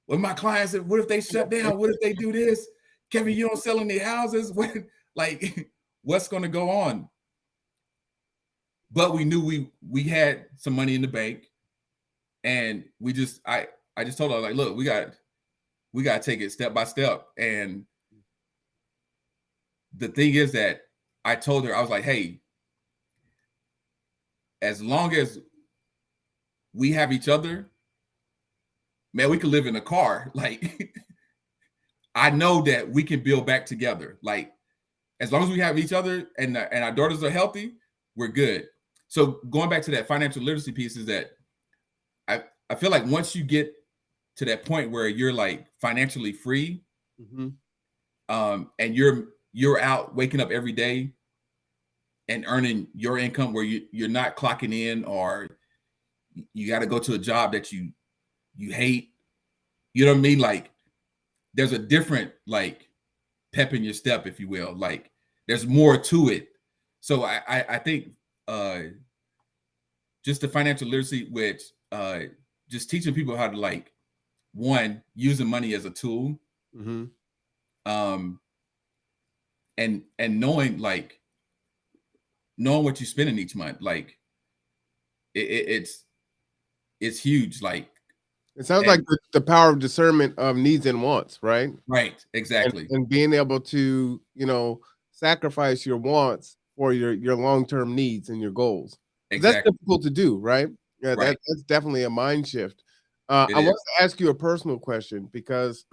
S2: well, my clients said, what if they shut down? What if they do this? Kevin, you don't sell any houses? What's gonna go on? But we knew we had some money in the bank, and I just told her, like, look, we got to take it step by step. And the thing is that I told her, I was like, hey, as long as we have each other, man, we could live in a car. Like, I know that we can build back together. Like, as long as we have each other, and our daughters are healthy, we're good. So going back to that financial literacy piece, is that I feel like once you get to that point where you're like financially free, and you're out waking up every day and earning your income, where you're not clocking in, or you got to go to a job that you hate. You know what I mean? Like, there's a different, like, pep in your step, if you will. Like there's more to it. So I think just the financial literacy, which just teaching people how to like one, using money as a tool, and knowing what you're spending each month. Like it's huge. Like
S1: it sounds like the power of discernment of needs and wants, right?
S2: Right, exactly.
S1: And being able to, sacrifice your wants for your long-term needs and your goals. That's
S2: Exactly.
S1: difficult to do, right? Yeah,
S2: Right.
S1: that's definitely a mind shift.
S2: It
S1: I want
S2: is.
S1: to ask you a personal question because,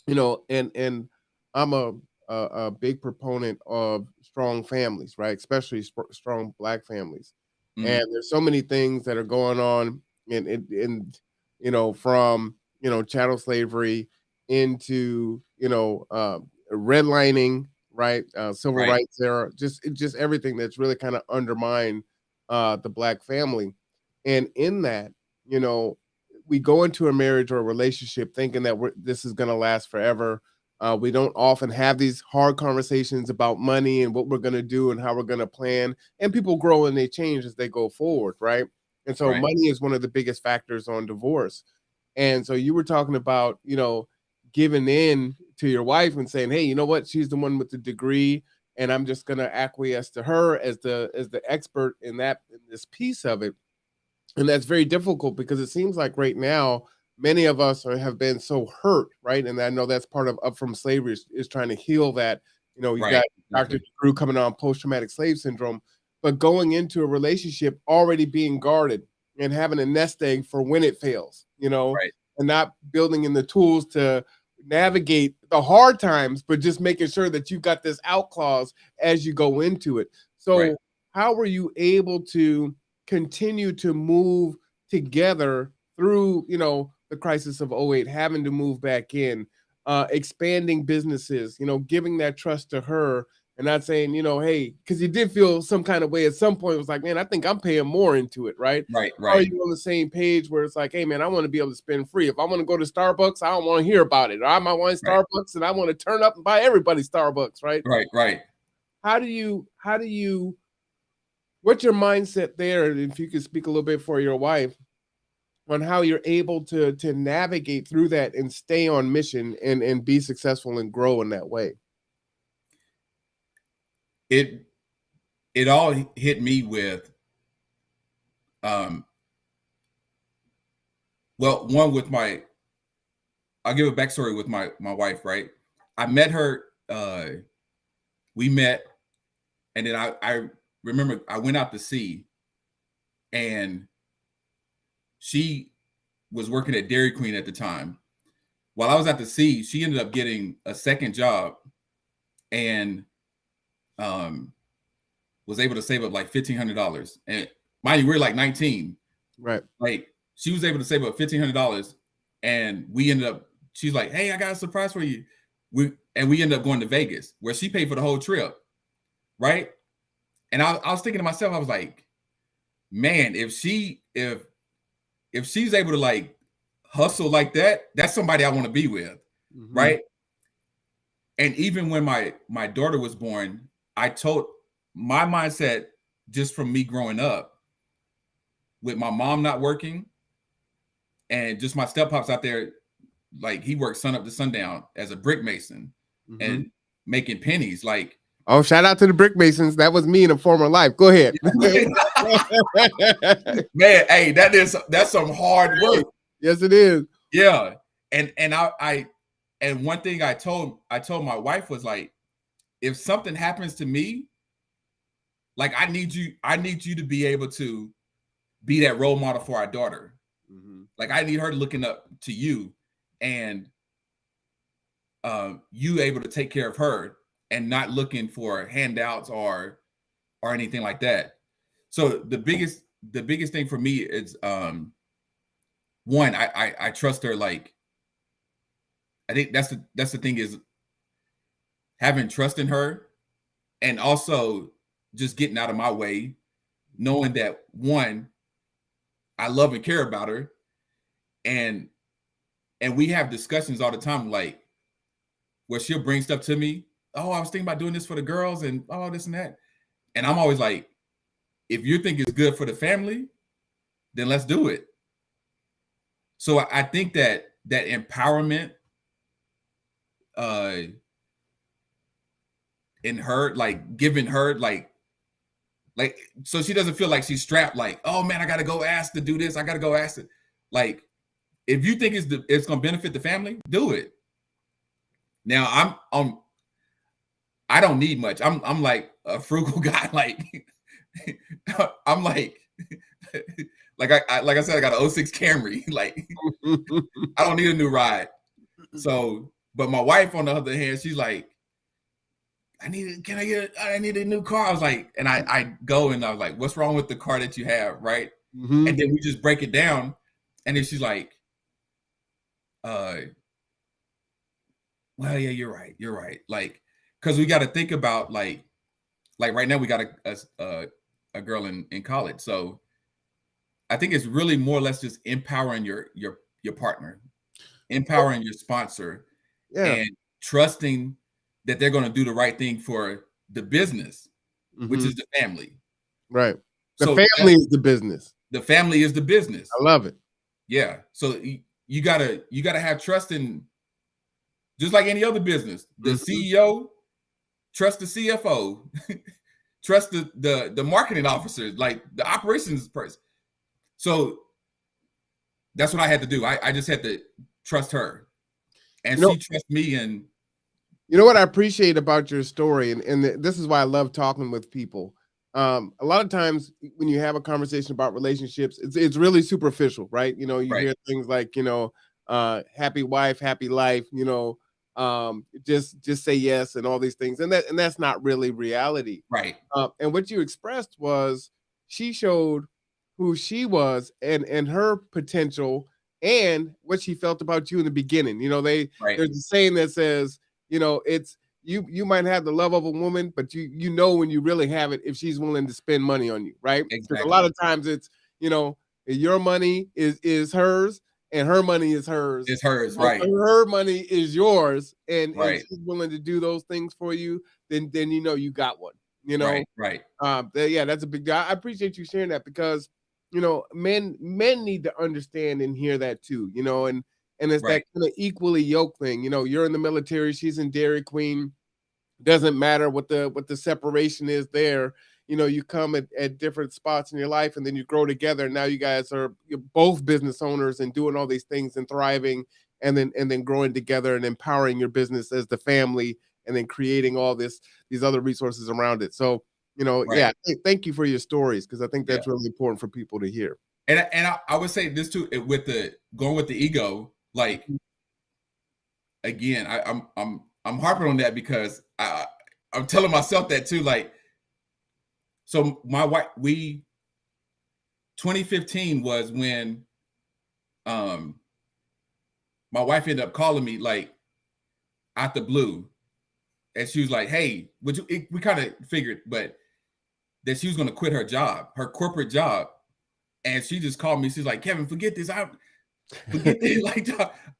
S1: and I'm a big proponent of strong families, right? Especially strong Black families.
S2: Mhm.
S1: And there's so many things that are going on from chattel slavery into redlining, right? Civil
S2: Right.
S1: rights era, just everything that's really kind of undermined the Black family. And in that, you know, we go into a marriage or a relationship thinking that this is going to last forever. We don't often have these hard conversations about money and what we're going to do and how we're going to plan. And people grow and they change as they go forward, right? And so
S2: Right.
S1: money is one of the biggest factors on divorce. And so you were talking about, giving in to your wife and saying, hey, you know what? She's the one with the degree, and I'm just going to acquiesce to her as the expert in this piece of it. And that's very difficult because it seems like right now many of us have been so hurt, right? And I know that's part of Up From Slavery is trying to heal that. You
S2: Right.
S1: got Dr.
S2: Exactly.
S1: Drew coming on post-traumatic slave syndrome, but going into a relationship already being guarded and having a nest egg for when it fails,
S2: Right.
S1: and not building in the tools to navigate the hard times, but just making sure that you've got this out clause as you go into it.
S2: Right.
S1: So how were you able to continue to move together through, the crisis of '08, having to move back in, expanding businesses, giving that trust to her and not saying, hey, because you did feel some kind of way at some point. It was like, man, I think I'm paying more into it, right?
S2: Right.
S1: Are
S2: Right.
S1: you on the same page where it's like, hey, man, I want to be able to spend free. If I want to go to Starbucks, I don't want to hear about it. Or I might want
S2: Right.
S1: Starbucks and I want to turn up and buy everybody Starbucks, right?
S2: Right. Right.
S1: How do you what's your mindset there? And if you could speak a little bit for your wife on how you're able to navigate through that and stay on mission and be successful and grow in that way.
S2: It all hit me with um well, one with I'll give a backstory with my wife, right? I met her, we met, and then I remember I went out to sea, and she was working at Dairy Queen at the time. While I was at the sea, she ended up getting a second job and was able to save up like $1,500. And mind you, we're like 19.
S1: Right.
S2: Like she was able to save up $1,500, and we ended up. She's like, "Hey, I got a surprise for you." We ended up going to Vegas, where she paid for the whole trip, right? And I was thinking to myself, I was like, "Man, if she's able to like hustle like that, that's somebody I want to be with, right?" And even when my daughter was born, I told my mindset just from me growing up with my mom not working and just my step pops out there, like he works sun up to sundown as a brick mason and making pennies. Like,
S1: oh, shout out to the brick masons. That was me in a former life. Go ahead.
S2: man, hey, that's some hard work.
S1: Yes, it is.
S2: Yeah. And I and one thing I told my wife was like, if something happens to me, like I need you to be able to be that role model for our daughter. Like I need her looking up to you and you able to take care of her and not looking for handouts or anything like that. So the biggest thing for me is one, I trust her. Like I think that's the thing is having trust in her, and also just getting out of my way, knowing that one, I love and care about her, and we have discussions all the time. Like where she'll bring stuff to me. Oh, I was thinking about doing this for the girls and all this and that. And I'm always like, if you think it's good for the family, then let's do it. So I think that empowerment in her, like giving her like so she doesn't feel like she's strapped, like, oh man, I gotta go ask to do this, I gotta go ask it. Like, if you think it's gonna benefit the family, do it. Now I don't need much. I'm like a frugal guy. Like I'm like I said, I got an '06 Camry. Like I don't need a new ride. So, but my wife on the other hand, she's like, I need a new car. I was like, and I go and I was like, what's wrong with the car that you have, right? And then we just break it down, and then she's like, well, yeah, you're right. Like, because we got to think about like right now we got a girl in college, so I think it's really more or less just empowering your partner, empowering your sponsor, and trusting that they're going to do the right thing for the business, which is the family.
S1: Right. The family is the business.
S2: The family is the business.
S1: I love it.
S2: Yeah. So you gotta have trust in, just like any other business. The CEO, trust the CFO, trust the marketing officers, like the operations person. So that's what I had to do. I just had to trust her, and she trusts me. And
S1: you know what I appreciate about your story, and this is why I love talking with people. A lot of times when you have a conversation about relationships, it's really superficial, right? You know, you hear things like, happy wife, happy life, just say yes and all these things. And that's not really reality.
S2: Right.
S1: And what you expressed was she showed who she was and her potential and what she felt about you in the beginning. There's a saying that says, it's you might have the love of a woman, but you know when you really have it if she's willing to spend money on you, right? Because a lot of times it's, your money is hers and her money is hers.
S2: It's hers, right?
S1: Her money is yours, and she's willing to do those things for you. Then you got one.
S2: Right.
S1: Yeah, that's a big guy. I appreciate you sharing that because men need to understand and hear that too. And it's that kind of equally yoked thing. You're in the military, she's in Dairy Queen. Doesn't matter what the separation is there. You come at different spots in your life, and then you grow together. And now you guys are both business owners and doing all these things and thriving, and then growing together and empowering your business as the family, and then creating all these other resources around it. So, thank you for your stories, because I think that's really important for people to hear.
S2: And I would say this too, with going with the ego. Like, again, I'm harping on that because I'm telling myself that too. Like, so my wife, 2015 was when my wife ended up calling me like out the blue, and she was like, "Hey, we kind of figured, but that she was going to quit her job, her corporate job," and she just called me. She's like, "Kevin, forget this. Forget this. Like,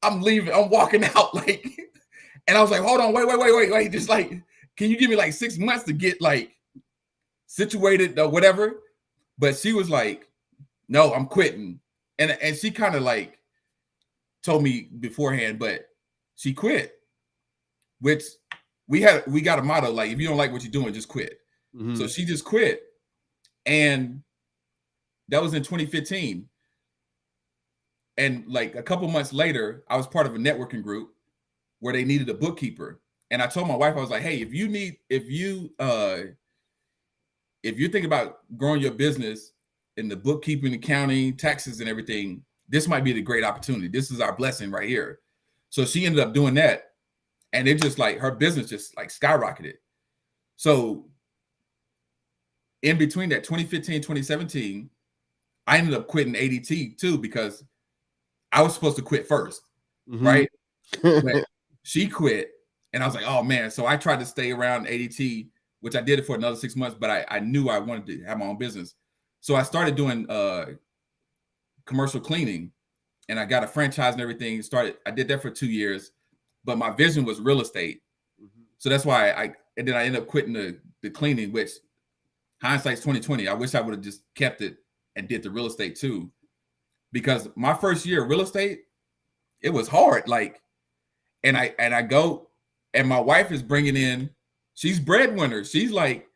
S2: I'm leaving. I'm walking out." Like, and I was like, "Hold on, wait. Just like, can you give me like 6 months to get like situated or whatever?" But she was like, "No, I'm quitting." And she kind of like told me beforehand, but she quit. Which we got a motto, like, if you don't like what you're doing, just quit. So she just quit. And that was in 2015. And like a couple months later, I was part of a networking group where they needed a bookkeeper. And I told my wife, I was like, "Hey, if you're thinking about growing your business in the bookkeeping, accounting, taxes, and everything, this might be the great opportunity. This is our blessing right here." So she ended up doing that. And it just like, her business just like skyrocketed. So in between that 2015, 2017, I ended up quitting ADT too, because I was supposed to quit first, right? But she quit, and I was like, "Oh man!" So I tried to stay around ADT, which I did it for another 6 months. But I knew I wanted to have my own business, so I started doing commercial cleaning, and I got a franchise and everything. I did that for 2 years, but my vision was real estate. So that's why and then I ended up quitting the cleaning, which hindsight's 2020. I wish I would have just kept it and did the real estate too. Because my first year of real estate, it was hard. Like, and I go, and my wife is bringing in, she's breadwinner. She's like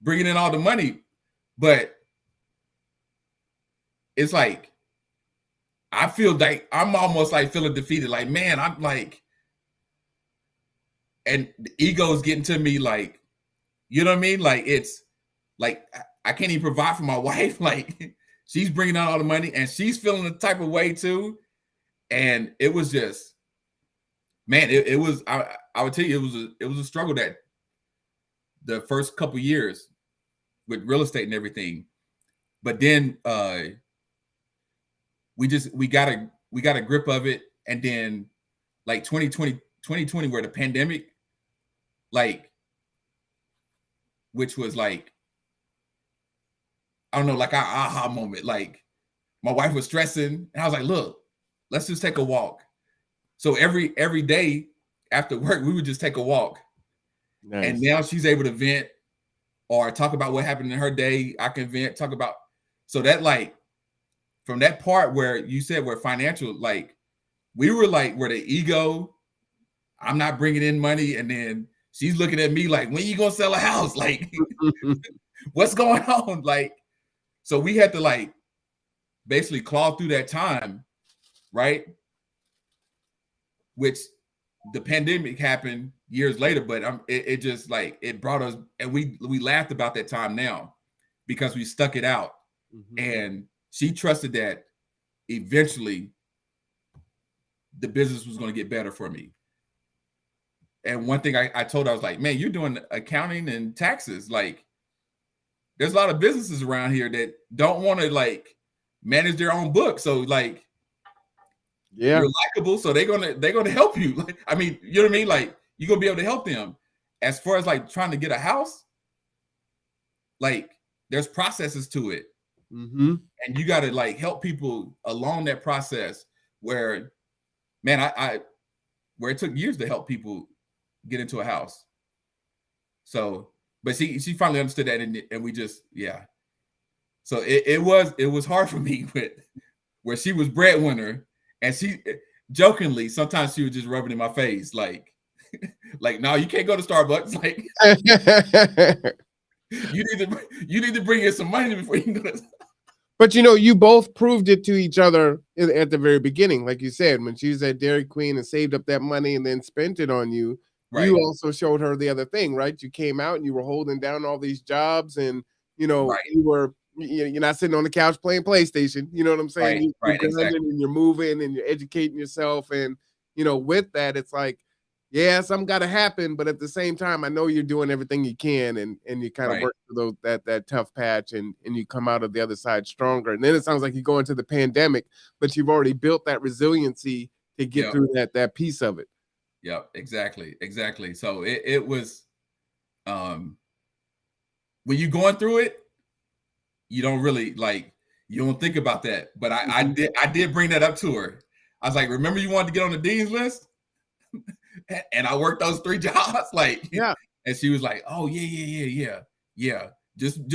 S2: bringing in all the money, but it's like, I feel like I'm almost like feeling defeated. Like, man, I'm like, and the ego is getting to me. Like, you know what I mean? Like, it's like, I can't even provide for my wife. Like, she's bringing out all the money and she's feeling the type of way too. And it was just, man, it was, I would tell you, it was a struggle that the first couple years with real estate and everything. But then we got a grip of it. And then like 2020 where the pandemic, like, which was like, I don't know, like our aha moment. Like, my wife was stressing and I was like, look, let's just take a walk. So every day after work, we would just take a walk. Nice. And now she's able to vent or talk about what happened in her day. I can vent, talk about, so that, like, from that part where you said we're financial, like, we were like, where the ego, I'm not bringing in money. And then she's looking at me like, when you gonna sell a house? Like, what's going on? Like, so we had to like basically claw through that time, right? Which the pandemic happened years later, but it just like, it brought us, and we laughed about that time now because we stuck it out. And she trusted that eventually the business was going to get better for me. And one thing I told her, I was like, man, you're doing accounting and taxes. Like, there's a lot of businesses around here that don't want to like manage their own book. So like, yeah, you're likable. So they're gonna help you. Like, I mean, you know what I mean? Like, you're gonna be able to help them. As far as like trying to get a house, like, there's processes to it. And you got to like help people along that process where, man, I where it took years to help people get into a house. So, but she finally understood that, and we just, yeah. So it was hard for me with where she was breadwinner, and she jokingly sometimes she would just rub it in my face, like no, you can't go to Starbucks. Like, you need to bring in some money before you can go to.
S1: But you know, you both proved it to each other at the very beginning, like you said, when she was at Dairy Queen and saved up that money and then spent it on you. Right. You also showed her the other thing, right? You came out and you were holding down all these jobs, and you know, right. You're not sitting on the couch playing PlayStation. You know what I'm saying?
S2: Right,
S1: you're
S2: exactly.
S1: And you're moving and you're educating yourself, and you know, with that, it's like, yeah, something got to happen, but at the same time, I know you're doing everything you can, and you kind of work through that tough patch, and you come out of the other side stronger. And then it sounds like you go into the pandemic, but you've already built that resiliency to get through that piece of it.
S2: Yeah, exactly. So it was, when you're going through it, you don't really like, you don't think about that. But I did bring that up to her. I was like, remember you wanted to get on the dean's list? And I worked those 3 jobs, like, yeah. And she was like, "Oh yeah. Just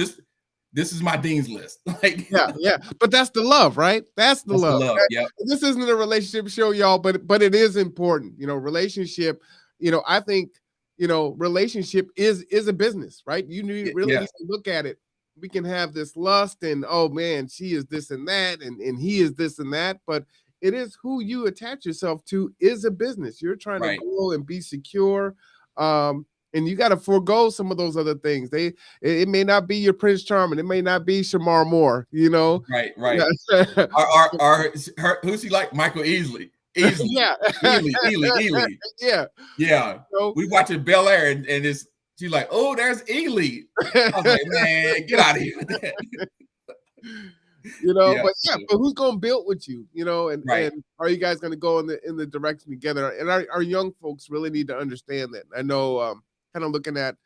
S2: this is my dean's list." Like,
S1: yeah. But that's the love, right? That's the love.
S2: Yeah.
S1: This isn't a relationship show, y'all, but it is important. You know, relationship. You know, I think, you know, relationship is a business, right? You need to look at it. We can have this lust and, oh man, she is this and that, and he is this and that, but it is who you attach yourself to is a business. You're trying to grow and be secure. And you got to forego some of those other things. It may not be your Prince Charming. It may not be Shamar Moore, you know?
S2: Right. Who's he like? Michael Easley.
S1: Yeah.
S2: Ely. Yeah. So, we watching Bel Air and it's, she's like, oh, there's Ely. I was like, man, get out of here.
S1: You know, but who's gonna build with you? You know, and are you guys gonna go in the direction together? And our young folks really need to understand that. I know, kind of looking at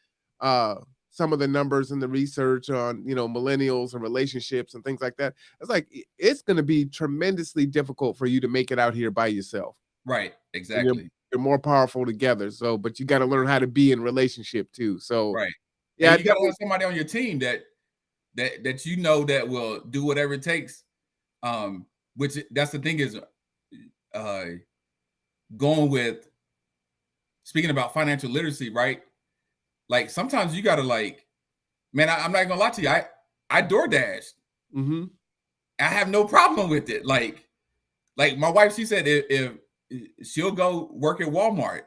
S1: some of the numbers and the research on, you know, millennials and relationships and things like that. It's like, it's gonna be tremendously difficult for you to make it out here by yourself.
S2: Right, exactly.
S1: You're more powerful together. So, but you got to learn how to be in relationship too. So,
S2: Right.
S1: yeah,
S2: And you got to have somebody on your team that you know that will do whatever it takes. Which that's the thing is going with speaking about financial literacy, right? Like sometimes you gotta like, man, I'm not gonna lie to you. I DoorDash.
S1: mm-hmm.
S2: I have no problem with it. Like my wife, she said if she'll go work at Walmart,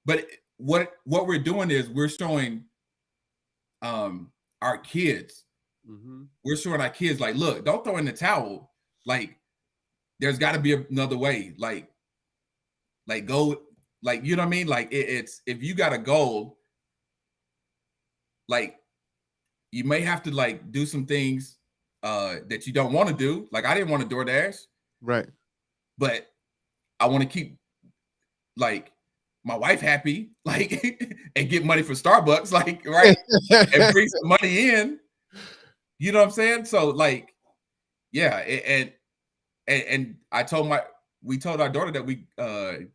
S2: but what we're doing is we're showing our kids,
S1: Mm-hmm.
S2: we're showing our kids like, look, don't throw in the towel. Like there's got to be another way. Like go, like you know what I mean. Like it's if you got a goal, like you may have to like do some things that you don't want to do. Like I didn't want to DoorDash,
S1: Right.
S2: but I want to keep like my wife happy, like and get money for Starbucks, like right, and bring some money in. You know what I'm saying? So like, yeah, and we told our daughter that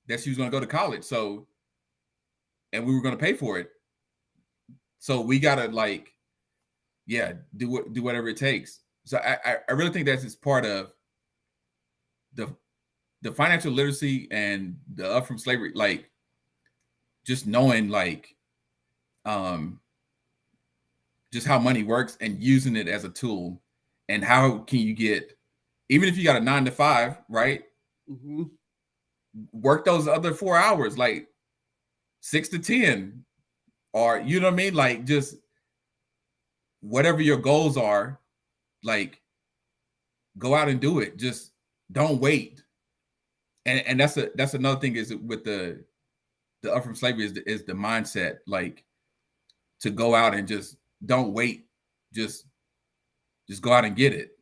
S2: that she was going to go to college, so and we were going to pay for it. So we gotta like, yeah, do whatever it takes. So I really think that's just part of the financial literacy and the up from slavery, like just knowing like just how money works and using it as a tool, and how can you get, even if you got a 9 to 5, right?
S1: Mm-hmm.
S2: Work those other 4 hours, like 6 to 10, or you know what I mean? Like just whatever your goals are, like go out and do it. Just don't wait. And that's another thing is with the up from slavery is the mindset, like to go out and just don't wait, just go out and get it.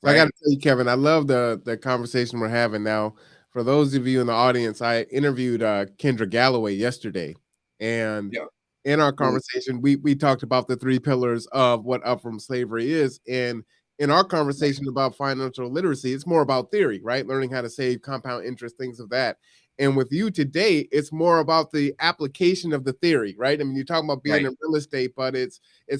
S1: So I got to
S2: Right.
S1: tell you, Kevin, I love the conversation we're having now. For those of you in the audience, I interviewed Kendra Galloway yesterday, and
S2: Yeah.
S1: in our conversation, we talked about the 3 pillars of what up from slavery is. And in our conversation about financial literacy, it's more about theory, right? Learning how to save, compound interest, things of that. And with you today, it's more about the application of the theory, right? I mean, you're talking about being
S2: Right.
S1: in real estate, but it's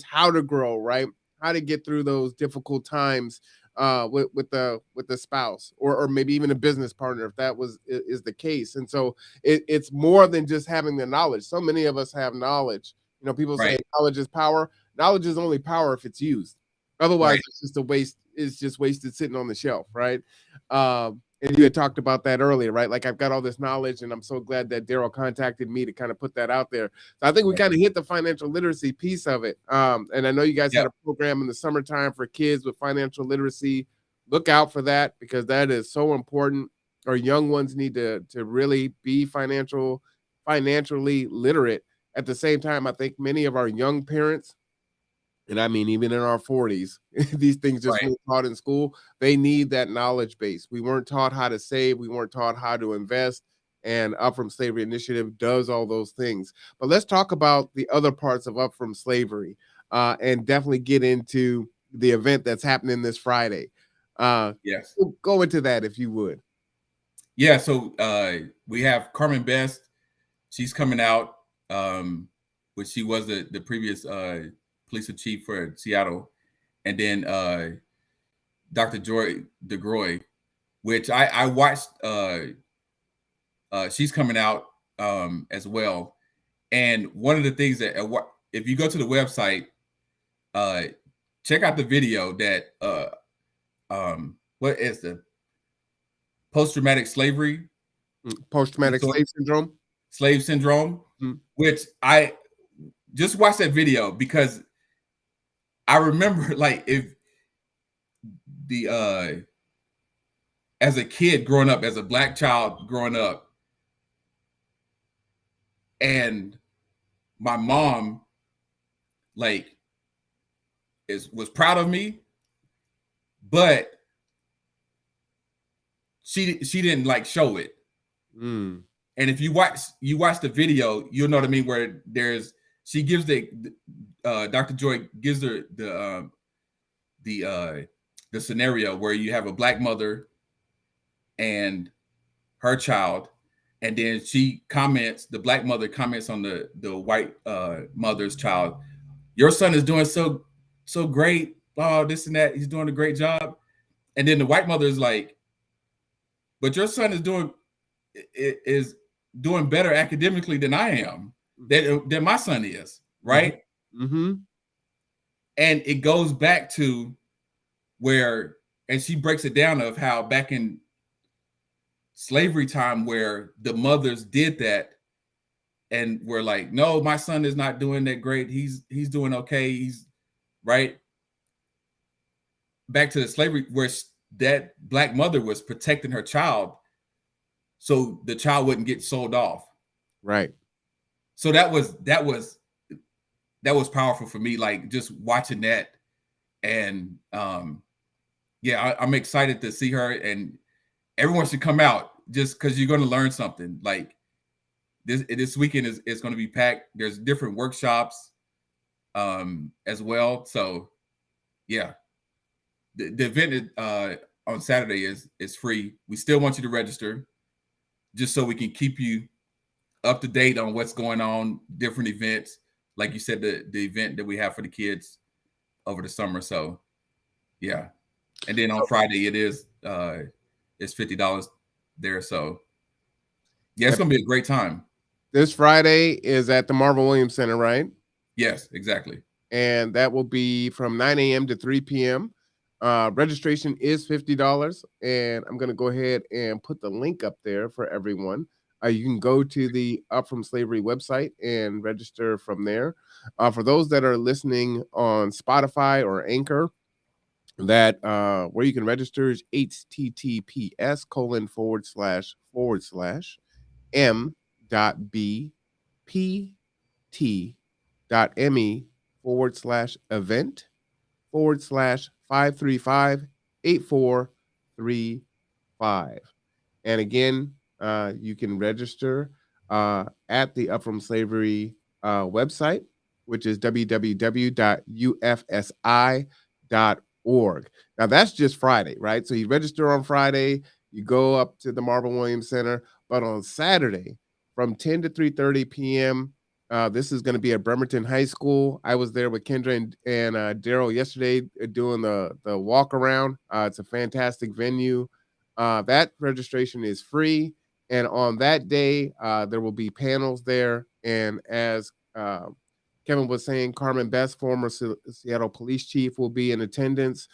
S1: how to grow, right? How to get through those difficult times with the spouse, or maybe even a business partner, if that is the case. And so it's more than just having the knowledge. So many of us have knowledge. You know, people say
S2: Right.
S1: knowledge is power. Knowledge is only power if it's used. Otherwise,
S2: Right.
S1: it's just a waste. It's just wasted sitting on the shelf, right? And you had talked about that earlier, right? Like I've got all this knowledge, and I'm so glad that Daryl contacted me to kind of put that out there. So I think we
S2: Right.
S1: kind of hit the financial literacy piece of it. And I know you guys
S2: Yeah.
S1: had a program in the summertime for kids with financial literacy. Look out for that, because that is so important. Our young ones need to really be financially literate. At the same time, I think many of our young parents, and I mean, even in our 40s, these things just
S2: Right.
S1: weren't taught in school. They need that knowledge base. We weren't taught how to save. We weren't taught how to invest. And Up From Slavery Initiative does all those things. But let's talk about the other parts of Up From Slavery, and definitely get into the event that's happening this Friday.
S2: Yes.
S1: Go into that if you would.
S2: Yeah. So we have Carmen Best. She's coming out, which she was the previous police chief for Seattle, and then Dr. Joy DeGroy, which I watched. She's coming out as well. And one of the things that if you go to the website, check out the video that what is the post-traumatic slavery,
S1: Post-traumatic slave syndrome.
S2: which I just watched that video because I remember like if the as a kid growing up, as a Black child growing up, and my mom like was proud of me, but she didn't like show it. And if you watch the video, you'll know what I mean, where she gives Dr. Joy gives her the scenario where you have a Black mother and her child, and then she comments, the black mother comments on the white mother's child. Your son is doing so great. Oh, this and that. He's doing a great job. And then the white mother is like, but your son is doing better academically than I am, than my son is, right?
S1: Mm-hmm.
S2: And it goes back to where, and she breaks it down of how back in slavery time where the mothers did that and were like, no, my son is not doing that great. He's doing okay. He's right. Back to the slavery where that black mother was protecting her child so the child wouldn't get sold off.
S1: Right.
S2: So that was powerful for me, like just watching that. And yeah, I'm excited to see her, and everyone should come out just because you're going to learn something. Like this weekend is going to be packed. There's different workshops as well. So yeah, the event on Saturday is free. We still want you to register just so we can keep you up to date on what's going on, different events. Like you said, the event that we have for the kids over the summer. So yeah. And then on Friday it's $50 there. So yeah, it's gonna be a great time.
S1: This Friday is at the Marvin Williams Center, right?
S2: Yes, exactly.
S1: And that will be from 9 a.m. to 3 p.m. Registration is $50, and I'm going to go ahead and put the link up there for everyone. You can go to the Up From Slavery website and register from there. For those that are listening on Spotify or Anchor, that where you can register is https://m.bpt.me/event/5358435. And again, you can register at the Up From Slavery website, which is www.ufsi.org. Now, that's just Friday, right? So you register on Friday, you go up to the Marvin Williams Center, but on Saturday from 10 to 3:30 p.m., this is going to be at Bremerton High School. I was there with Kendra and Daryl yesterday doing the walk around. It's a fantastic venue. That registration is free. And on that day, there will be panels there. And as Kevin was saying, Carmen Best, former Seattle police chief, will be in attendance,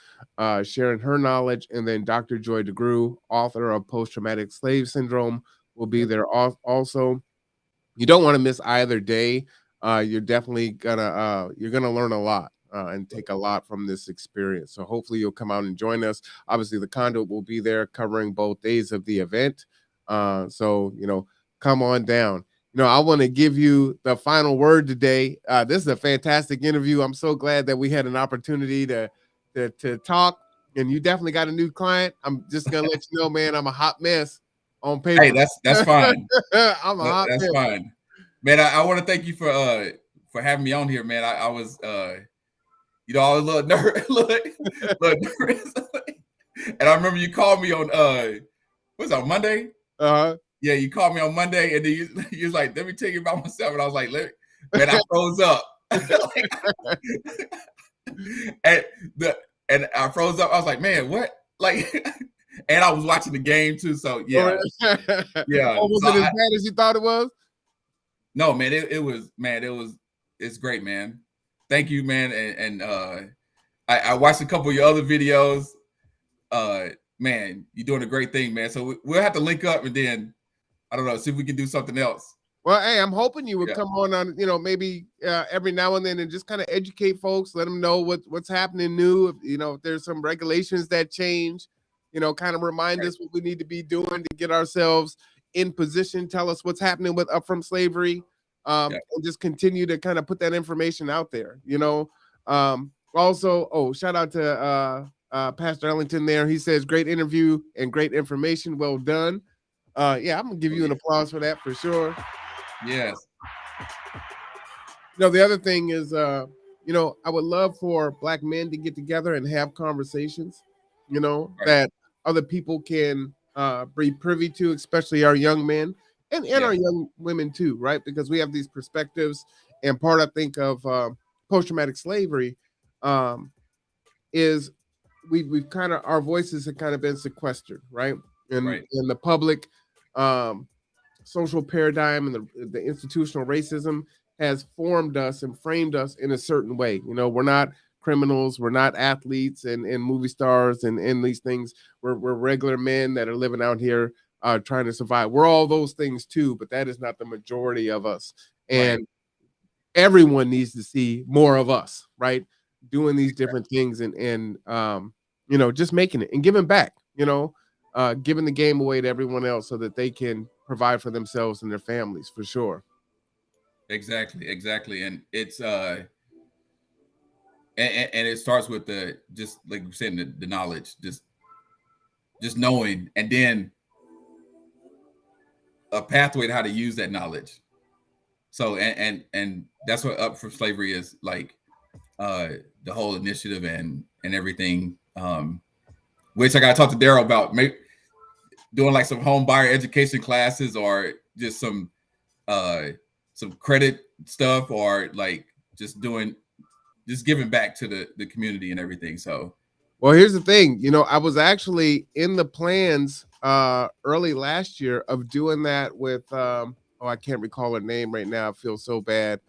S1: sharing her knowledge. And then Dr. Joy DeGrew, author of Post-Traumatic Slave Syndrome, will be there also. You don't want to miss either day. You're definitely you're gonna learn a lot and take a lot from this experience. So hopefully you'll come out and join us. Obviously, the Conduit will be there covering both days of the event. So come on down. I want to give you the final word today. This is a fantastic interview. I'm so glad that we had an opportunity to talk. And you definitely got a new client. I'm just gonna let you know, man, I'm a hot mess on paper.
S2: Hey, that's fine.
S1: That's
S2: fine, man. I want to thank you for having me on here, man. I was I was a little nervous, and I remember you called me on on Monday? Yeah, you called me on Monday, and then you was like, let me tell you about myself, and I was like, man, I froze up, and I froze up. I was like, man, what? Like. And I was watching the game too, so yeah, yeah.
S1: Oh, was it as bad as you thought it was?
S2: No, man, it's great, man. Thank you, man, and I watched a couple of your other videos. Man, you're doing a great thing, man. So we'll have to link up, and then I don't know, see if we can do something else.
S1: Well, hey, I'm hoping you would come on, maybe every now and then and just kind of educate folks, let them know what's happening new. If there's some regulations that change. Kind of remind us what we need to be doing to get ourselves in position, tell us what's happening with Up From Slavery, and just continue to kind of put that information out there, Also, shout out to Pastor Ellington there. He says, great interview and great information. Well done. Yeah, I'm going to give you an applause for that for sure.
S2: Yes.
S1: The other thing is, I would love for Black men to get together and have conversations, that other people can be privy to, especially our young men and
S2: Yeah.
S1: our young women too, right? Because we have these perspectives, and part I think of post-traumatic slavery is we've kind of, our voices have kind of been sequestered, right? And
S2: Right.
S1: in the public social paradigm and the institutional racism has formed us and framed us in a certain way. You know, we're not criminals, we're not athletes and movie stars and these things. We're regular men that are living out here trying to survive. We're all those things too, but that is not the majority of us.
S2: Right.
S1: And everyone needs to see more of us, right? Doing these different things and you know, just making it and giving back, you know, giving the game away to everyone else so that they can provide for themselves and their families for sure.
S2: Exactly. And it's and it starts with the, just like you said, the knowledge, just knowing, and then a pathway to how to use that knowledge. So and that's what Up for Slavery is like, the whole initiative and everything. Which I gotta talk to Daryl about, maybe doing like some home buyer education classes, or just some credit stuff, or like just giving back to the community and everything. So,
S1: well, here's the thing, you know, I was actually in the plans early last year of doing that with oh, I can't recall her name right now. I feel so bad.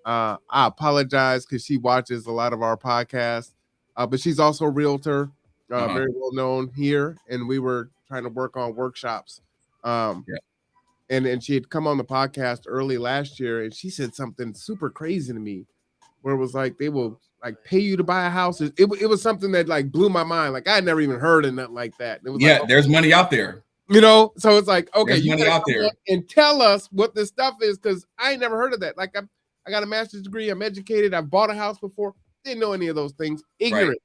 S1: I apologize because she watches a lot of our podcasts, but she's also a realtor, very well known here, and we were trying to work on workshops.
S2: Yeah.
S1: And she had come on the podcast early last year, and she said something super crazy to me, where it was like they will like pay you to buy a house. It was something that like blew my mind. Like I had never even heard of nothing like that. And it was
S2: yeah,
S1: like,
S2: there's money out there.
S1: you know, so it's like, okay,
S2: There's
S1: you
S2: money
S1: gotta
S2: out
S1: come
S2: there.
S1: on and tell us what this stuff is, because I ain't never heard of that. Like I got a master's degree, I'm educated, I've bought a house before, didn't know any of those things. Ignorant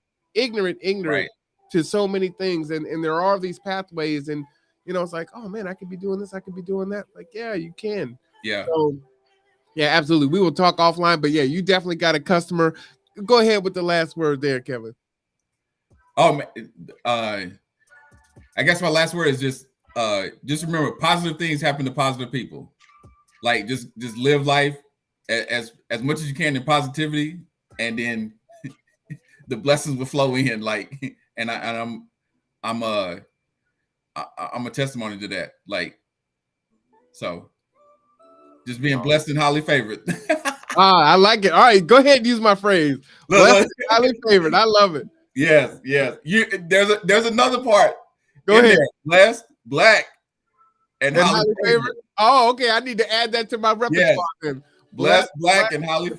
S2: Right.
S1: to so many things. And there are these pathways, and you know, it's like, oh man, I could be doing this, I could be doing that. Like, yeah, you can.
S2: Yeah.
S1: So yeah, absolutely. We will talk offline, but yeah, you definitely got a customer. Go ahead with the last word there, Kevin.
S2: Oh, I guess my last word is just remember, positive things happen to positive people. Like just live life as much as you can in positivity, and then the blessings will flow in. Like, and I'm a testimony to that. Like, so just being blessed and highly favored.
S1: I like it. All right, go ahead and use my phrase. Blessed and highly favored. I love it.
S2: Yes. There's another part.
S1: Go ahead.
S2: There. Blessed, black, and highly favored.
S1: Oh, okay. I need to add that to my repertoire. Yes.
S2: Blessed, black, and highly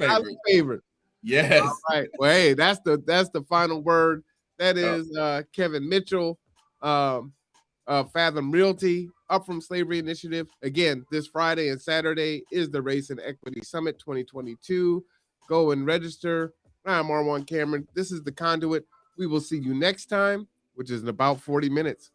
S2: favored. Yes.
S1: All right. Well, hey, that's the final word. That is Kevin Mitchell, Fathom Realty, Up From Slavery Initiative. Again, this Friday and Saturday is the Race and Equity Summit 2022. Go and register. I'm Marwan Cameron. This is the Conduit. We will see you next time, which is in about 40 minutes.